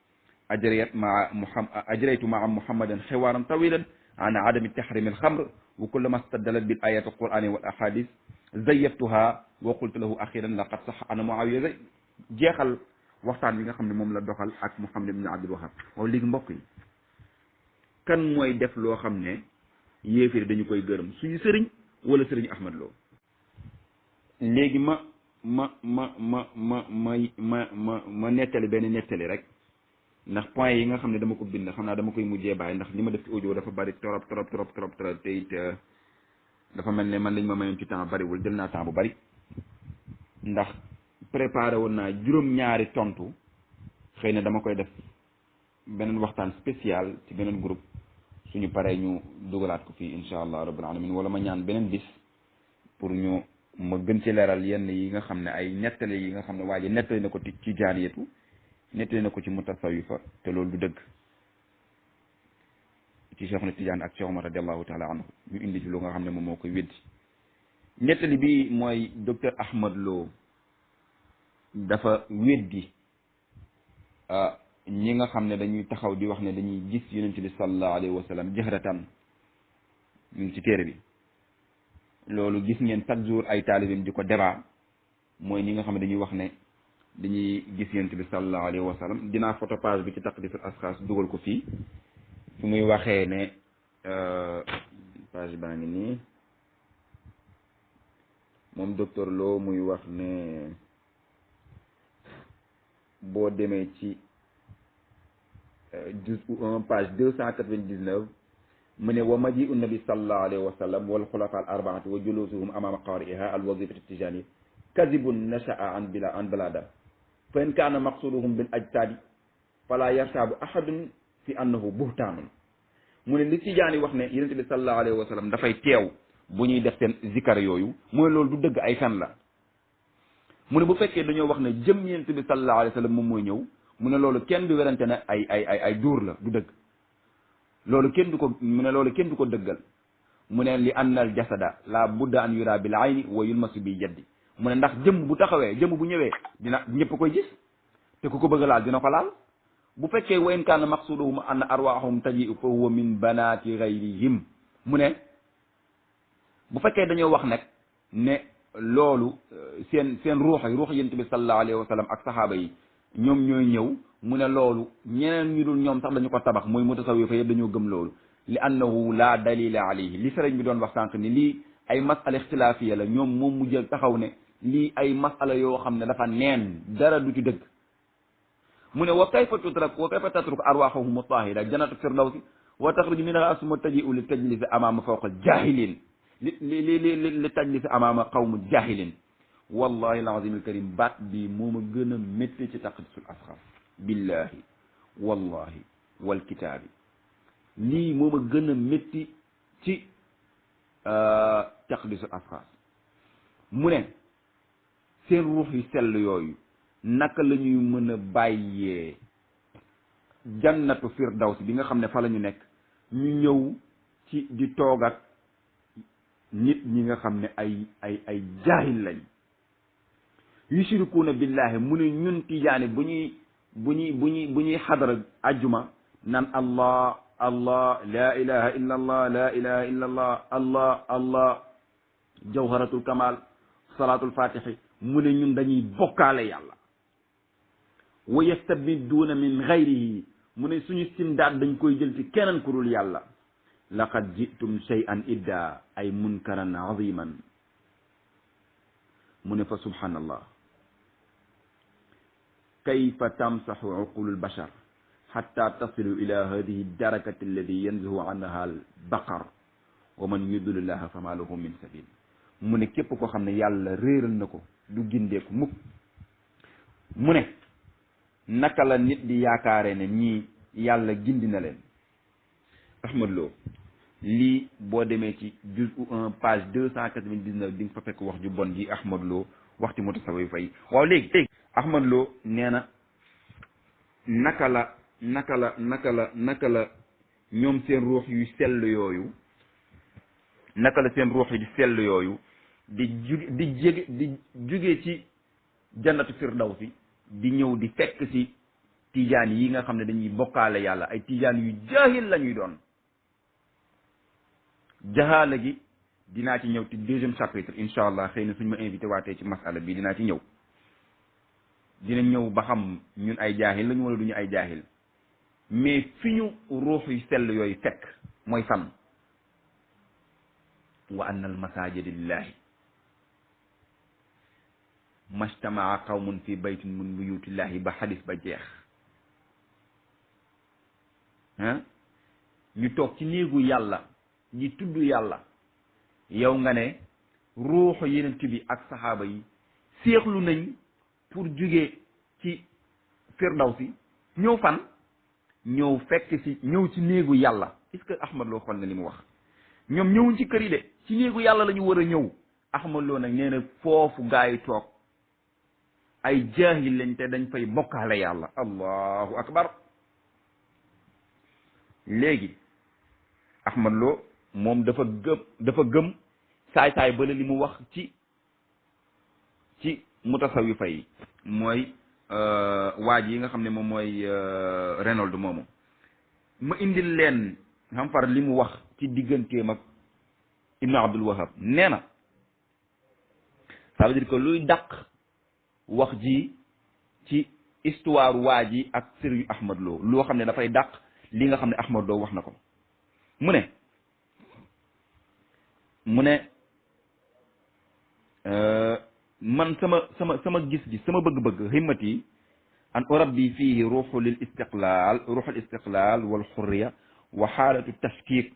ajraytu maa muhammadan xewaaran tawilan an adami tahrimi alxamr wa kullama staddalat bil ayati alqurani wal ahadis zayyaftuha wa qultu lahu axiran laqad sax ana muawiya jeexal waxtaan bi nga xam ne moom la doxal ak Muhammad ibn Abdul Wahab waaw léegi mbokk yi kan mooy def loo xam ne yéefiri dañu koy gërëm suñu sëriñ wala sëriñ Ahmad Lo léegi ma nettali benn nettali rek ndax point yi nga xam ne dama ko bind xam naa dama koy mujjee bàyyi ndax li ma def ci audio dafa bari trop te it dafa mel ne man lañ ma mayoon ci temps bariwul jël naa temps bu bari ndax préparé woon naa juróom-ñaari tontu xëy na dama koy def beneen waxtaan spécial ci beneen groupe suñu paree ñu dugalaat ko fii incha allah rabbil alamin wala ma ñaan beneen bis pour ñu ma gën ci leeral yenn yi nga xam ne ay nettali yi nga xam ne waa ji nettali na ko ci jaariyatu nettali na ko ci mutasawifa te loolu du dëgg ci Cheikh na Tidiane ak Cheikh Omar radiallahu taala anhu ñu indi ci lu nga xam ne moom moo koy weddi nettali bi mooy docteur Ahmad Lo dafa weddi ñi nga xam ne dañuy taxaw di wax ne dañuy gis yonent bi sallallahu alayhi wa sallam jahratan ñu ngi ci téere bi loolu gis ngeen chaque jour ay taalibim di ko débat mooy ñi nga xam ne dañuy wax ne dañuy gis yonent bi sallallahu alayhi wa sallam dinaa photo page bi ci taqdisul asxaas dugal ko fii fu muy waxee ne page baa ngi nii moom docteur Lo muy wax ne boo demee ci juz'u 1 page 299 mu ne wa maji'u nabi sallallahu alayhi wa sallam wal xulafa al arbaati wa julusuhum amama qari'iha al wazifati tijani kadibun nasha'a an balada fa in kaana maqsuduhum bil ajtadi fala yartabu ahadun fi annahu buhtaanun mu ne li tijaani wax ne yonent bi sallallahu alayhi wa sallam dafay teew bu ñuy def seen zikar yooyu mu ne loolu du dëgg ay fen la mu ne bu fekkee dañoo wax ne jëm yonent bi sallallahu alayhi wa sallam moom mooy ñëw mu ne loolu kenn du werante ne ay duur la du dëgg loolu kenn du ko mu ne loolu kenn du ko dëggal mu ne li anna al jasada la budda an yura bil ayni wa yulmasu bi yaddi mu ne ndax jëmm bu taxawee jëmm bu ñëwee dina ñëpp koy gis te ku ko bëgg laal dina ko laal bu fekkee wa in kaana maqsuduhum anna arwaahum taji'u fa huwa min banaati gayrihim mu ne bu fekkee dañoo wax nag ne loolu seen ruux yonent bi sallallahu alayhi wa sallam ak saxaaba yi ñoom ñooy ñëw mu ne loolu ñeneen ñu dul ñoom sax dañu ko tabax mooy mutasawifa yëpp dañoo gëm loolu li annahu la dalila alayhi li sëriñ bi doon wax sànq ni lii ay masala ixtilaafiya la ñoom moom mu jël taxaw ne lii ay masala yoo xam ne dafa neen dara du ci dëgg mu ne wa kayfa tatruk arwaxahum tahira jannatu firdawsi wa taxruju minha asuma taji'u li tajlisi amama fawqa jahilin li tajlisi amama qawmu jahilin wallahi alazim alkarim baat bi moo ma gën a métti ci taqdisul asxaas billahi wallahi walkitaabi lii moo ma gën a métti ci taqdisul asxaas mu ne seen ruux yu sell yooyu naka la ñuy mën a bàyyee jannatu firdawsi bi nga xam ne fa la ñu nekk ñu ñëw ci di toog ak nit ñi nga xam ne ay jaahil lañ yushrikuuna billahi mu ne ñun tijaani bu ñuy xadara ajjuma naan allah allah la ilaha illa allah la ilaha illa allah allah jawharatul kamal salatul fatihi mu ne ñun dañuy bokkaale yàlla wa yastabidduuna min gayrihi mu ne suñu simdaat dañ koy jël ci keneen ku dul yàlla laqad jitum shay'an idda ay munkaran aziman mu ne fa subhanallah kayfa tamsaxu uqulu albashar xatta tasilu ila hadihi darakati alladi yanzihu anha albaqar wa man yudlillaha fama lahu min sabil mu ne képp koo xam ne yàlla réeral na ko du gindeeku mukk mu ne naka la nit di yaakaare ne ñii yàlla gindi na leen Ahmad Lo lii boo demee ci juz'u 1 page 299 di nga fa fekk wax ju bon ji Ahmad Lo wax ci mutasawwifa yi waaw léegi Ahmad Lo nee na naka la ñoom seen ruux yu sell yooyu naka la seen ruux yu di sell yooyu di jóge ci jannatu firdawsi di ñëw di fekk ci tijaan yi nga xam ne dañuy bokkaale yàlla ay tijaan yu jaahil la ñuy doon jahaala gi dinaa ci ñëw ci deuxième chapitre incha allah xëy na suñ ma invité waatee ci masala bi dinaa ci ñëw dina ñëw ba xam ñun ay jaahil lañu wala duñu ay jaahil mais fi ñu ruux yu sell yooyu fekk mooy fan wa anna al masajida lillahi majtamaa qawmun fi baytin min buyutillahi ba xadis ba jeex ñu toog ci néegu yàlla ñi tudd yàlla yow nga ne ruuxu yenent bi ak saxaaba yi séexlu nañ pour jugee ci firdawsi ñëw fan ñëw fekk si ñëw ci néegu yàlla. est-ce que Ahmad Lo xool na li mu wax ñoom ñëwuñ ci kër yi de ci néegu yàlla la ñu war a ñëw. Ahmad Lo nag nee na foofu gaa yi toog ay jaahil lañ te dañ fay bokkaale yàlla. allahu akbar. léegi Ahmad Lo moom dafa gëm saay-saay bala li mu wax ci mutasawifa yi mooy waaj yi nga xam ne moom mooy Reynolds moomu. ma indil leen xam far li mu wax ci digganteem ak Ibn Abdul Wahab nee na ça veut dire que luy dàq wax ji ci histoire waaj yi ak sëriñ Ahmad Lo loo xam ne dafay dàq li nga xam ne Ahmad Lo wax na ko mu ne man sama gis-gis sama bëgg-bëgg himmati an urabbi fihi ruuxul istiqlaal wal xurriya wa xaalatu tashkik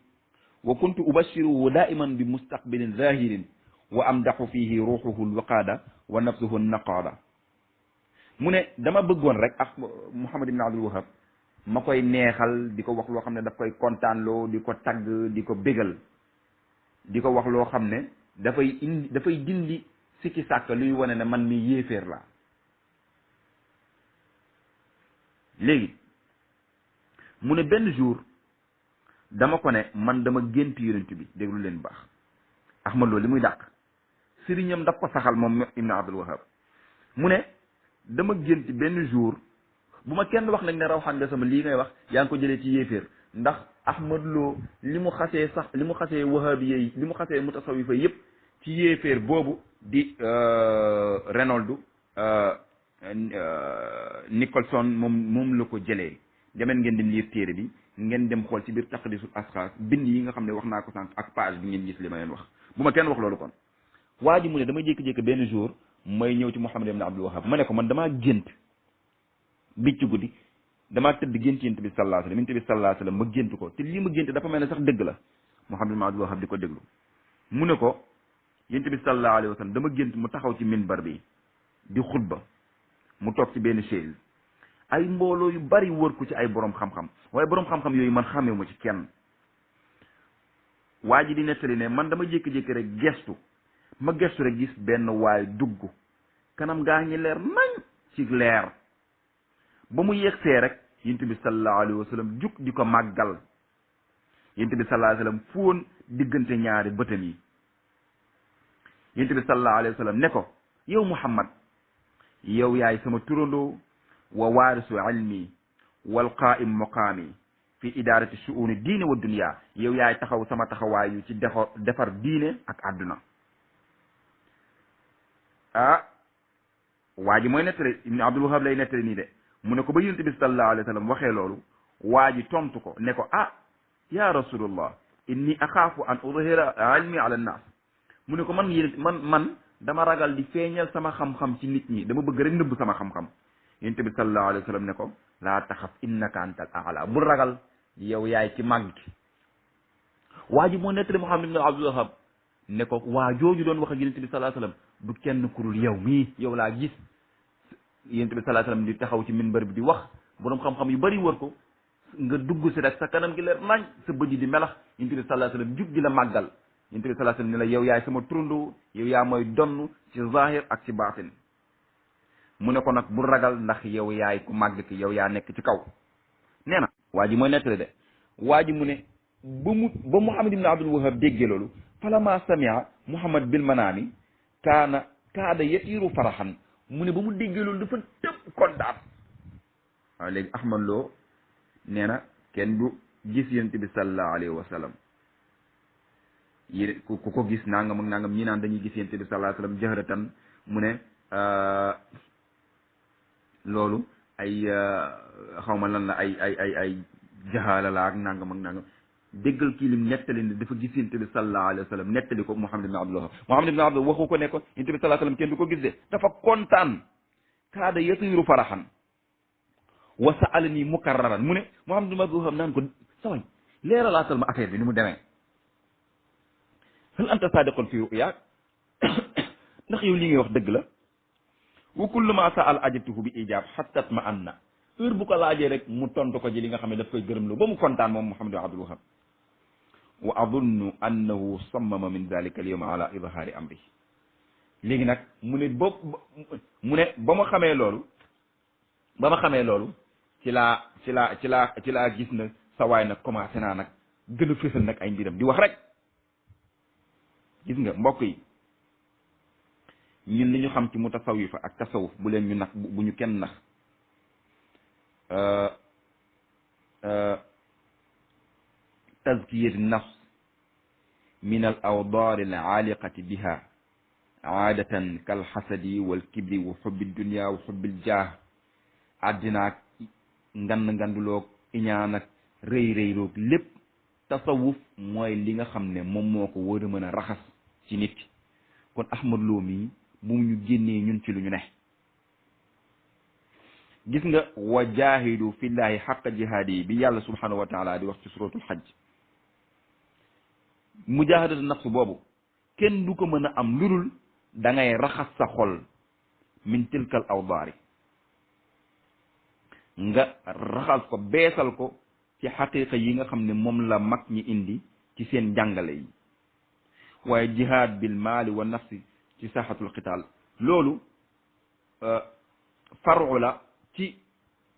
wa kuntu ubashiruhu daiman bi mustaqbilin zahirin wa amdaxu fihi ruuxuhu alwiqaada wa nafsuhu naqaada mu ne dama bëggoon rek ak Muhammad ibn Abdul Wahab ma koy neexal di ko wax loo xam ne daf koy kontaanloo di ko tagg di ko bégal di ko wax loo xam ne dafay dindi sikki sàkk luy wane ne man mi yéeféer laa. léegi mu ne benn jour dama ko ne man dama gént yonent bi déglu leen baax Ahmad Lo li muy dàq sëriñam daf ko saxal moom Ibn Abdul Wahab mu ne dama gént benn jour bu ma kenn wax nag ne rawxaan nga sama lii ngay wax yaa ngi ko jëlee ci yéeféer ndax Ahmad Lo li mu xasee wahabiya yi li mu xasee mutasawifa yépp ci yéeféer boobu di Reynolds Nicholson moom la ko jëlee demeen ngeen dem lire téere bi ngeen dem xool ci biir taqdisul asxaas bind yi nga xam ne wax naa ko sànq ak page bi ngeen gis li ma leen wax bu ma kenn wax loolu kon waa ji mu ne dama jékki-jékki benn jour may ñëw ci Muhammad ibn Abdul Wahab ma ne ko man damaa gént bi ci guddi damaa tëdd gént yent bi sallallahu alayhi wasallam ma gént ko te lii ma gént dafa mel ne sax dëgg la Muhammad ibn Abdul Wahab di ko déglu mu ne ko yent bi sallallahu alayhi wasallam dama gént mu taxaw ci minbar bi di xutba mu toog ci benn chaise ay mbooloo yu bari wër ko ci ay borom xam-xam waaye borom xam-xam yooyu man xamee ma ci kenn. waa ji di nettali ne man dama jékki-jékki rek gestu ma gestu rek gis benn waay dugg kanam gaa ngi leer nañ ci leer ba mu yegsee rek yent bi sallallahu alayhi wasallam jug di ko màggal yent bi sallallahu alayhi wasallam fóon diggante ñaari bëtam yi yent bi sallallahu alayhi wasallam ne ko yow Muhammad yow yaay sama turandoo wa waarisu ilmi wal qaa'im muqaami fi idarati shu'uni diine wa dunya yow yaay taxaw sama taxawaayu ci defar diine ak àdduna. waa ji mooy nettali Ibn Abdul Wahab lay nettali nii de mu ne ko ba yonent bi sallallahu alayhi wa sallam waxee loolu waa ji tontu ko ne ko ya rasulullah inni axaafu an udhira ilmi ala nnaas mu ne ko man dama ragal di feeñal sama xam-xam ci nit ñi dama bëgg rek nëbb sama xam-xam yonent bi sallallahu alayhi wa sallam ne ko laa taxaf innaka antal a'la bul ragal yow yaay ci màgg ki waa ji moo nettali Muhammad ibn Abdul Wahab ne ko waa jooju doon wax ak yonent bi sallallahu alayhi wa sallam du kenn kurul yow mii yow laa gis yonent bi sallallahu alayhi wa sallam di taxaw ci minbar bi di wax boroom xam-xam yu bari wër ko nga dugg si rek sa kanam gi leer nañ sa bëj di melax yonent bi sallallahu alayhi wa sallam jug di la màggal yonent bi sallallahu alayhi wa sallam ne la yow yaay sama turandoo yow yaa mooy donn ci zahir ak ci baatin mu ne ko nag bu ragal ndax yow yaay ku màgg ki yow yaa nekk ci kaw nee na waa ji mooy nettali de waa ji mu ne ba Muhammad ibn Abdul Wahab déggee loolu falama samia Muhammad bil manaami kaada yatiiru faraxan mu ne ba mu déggee loolu dafa tëb kontaan waaw léegi Ahmad Lo nee na kenn du gis yonent bi sallallahu alayhi wa sallam ku ko gis nangam ak nangam ñi naan dañuy gis yonent bi sallallahu alayhi wa sallam jahratan mu ne loolu ay xawma lan la ay jahaala la ak nangam ak nangam déggal kii lim nettali ne dafa gis yonent bi sallallahu alayhi wa sallam nettali ko Muhammad ibn Abdul Wahab Muhammad ibn Abdul waxu ko ne ko yonent bi sallallahu alayhi wa sallam kenn du ko gis de dafa kontaan kaada yatiiru faraxan wa sa'alani mukarraran mu ne Muhammad ibn Abdul Wahab naan ko saway leeralaatal ma affaire bi ni mu demee hal anta sadiqun fi ru'yaak ndax yow li ngay wax dëgg la wa kullu ma sa'al ajabtuhu bi ijab hatta ma anna heure bu ko laajee rek mu tontu ko ji li nga xam ne daf koy gërëm lu ba mu kontaan moom Muhammad Abdul Wahhab wa adunnu annahu sammama min dhalika al yawma ala idhari amri léegi nag mu ne ba ma xamee loolu ci laa gis na sa waay nag commencé naa nag gën a fësal nag ay mbiram di wax rek gis nga mbokk yi ñun li ñu xam ci mutasawifa ak tasawuf bu leen ñu nax bu ñu kenn nax tazkiyati nafs min al awdar al aaliqati biha aadatan kal xasadi wal kibri wa xubbi dunia wa xubbil jaah àddinaak nganduloog iñaan ak rëy roog lépp tasawuf mooy li nga xam ne moom moo ko war a mën a raxas ci nit kon Ahmad Lo mii bu ñu génnee ñun ci lu ñu ne gis nga wa jaahidu fillahi xaqa jihaadi yi bi yàlla subhanahu wa taala di wax ci suratul xajj mujaahadatu nafs boobu kenn du ko mën a am lurul da ngay raxas sa xol min tilkal awdaari nga raxas ko beesal ko ci xaqiqa yi nga xam ne moom la mag ñi indi ci seen njàngale yi waaye jihaad bil maali wa nafsi ci saxatul qitaal loolu faru la ci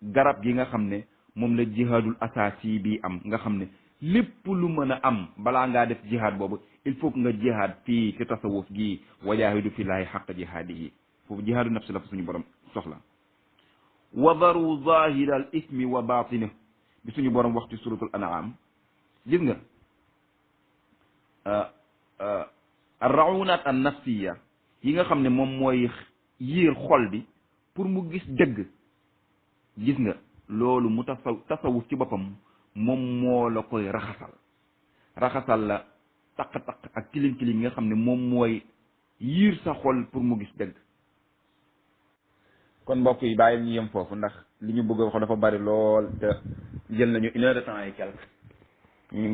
garab gi nga xam ne moom la jihaadul asaasi bi am nga xam ne lépp lu mën a am balaa ngaa def jihaad boobu il faut que nga jihaad fii ci tasawuf gii wajaahidu fillaahi xaqa jihaadihi foofu jihaadu nafsi la fa suñu borom soxla wadaru zahira al ismi wa batina bi suñu borom wax ci suratul an'am gis nga ar-ra'unat an nafsiya yi nga xam ne moom mooy yiir xol bi pour mu gis dëgg gis nga loolu mu tasawuf ci boppam moom moo la koy raxasal la taq-taq ak tilim-tilim yi nga xam ne moom mooy yiir sa xol pour mu gis dëgg. kon mbokk yi bàyyi ñu yem foofu ndax li ñu bëgg a wax dafa bari lool te jël nañu 1 heure de temps et quelque ñu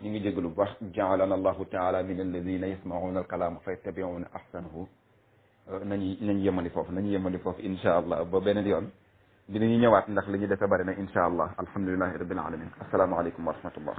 ngi jégalu bu baax ja'alana allahu taala min alladina yasma'una alkalama fa yattabi'una ahsanahu nañu yemali foofu insha allah ba beneen yoon dinañu ñëwaat ndax li ñu defe bari na insha allah alhamdulillahi rabbil alamin assalaamu aleykum wa rahmatullah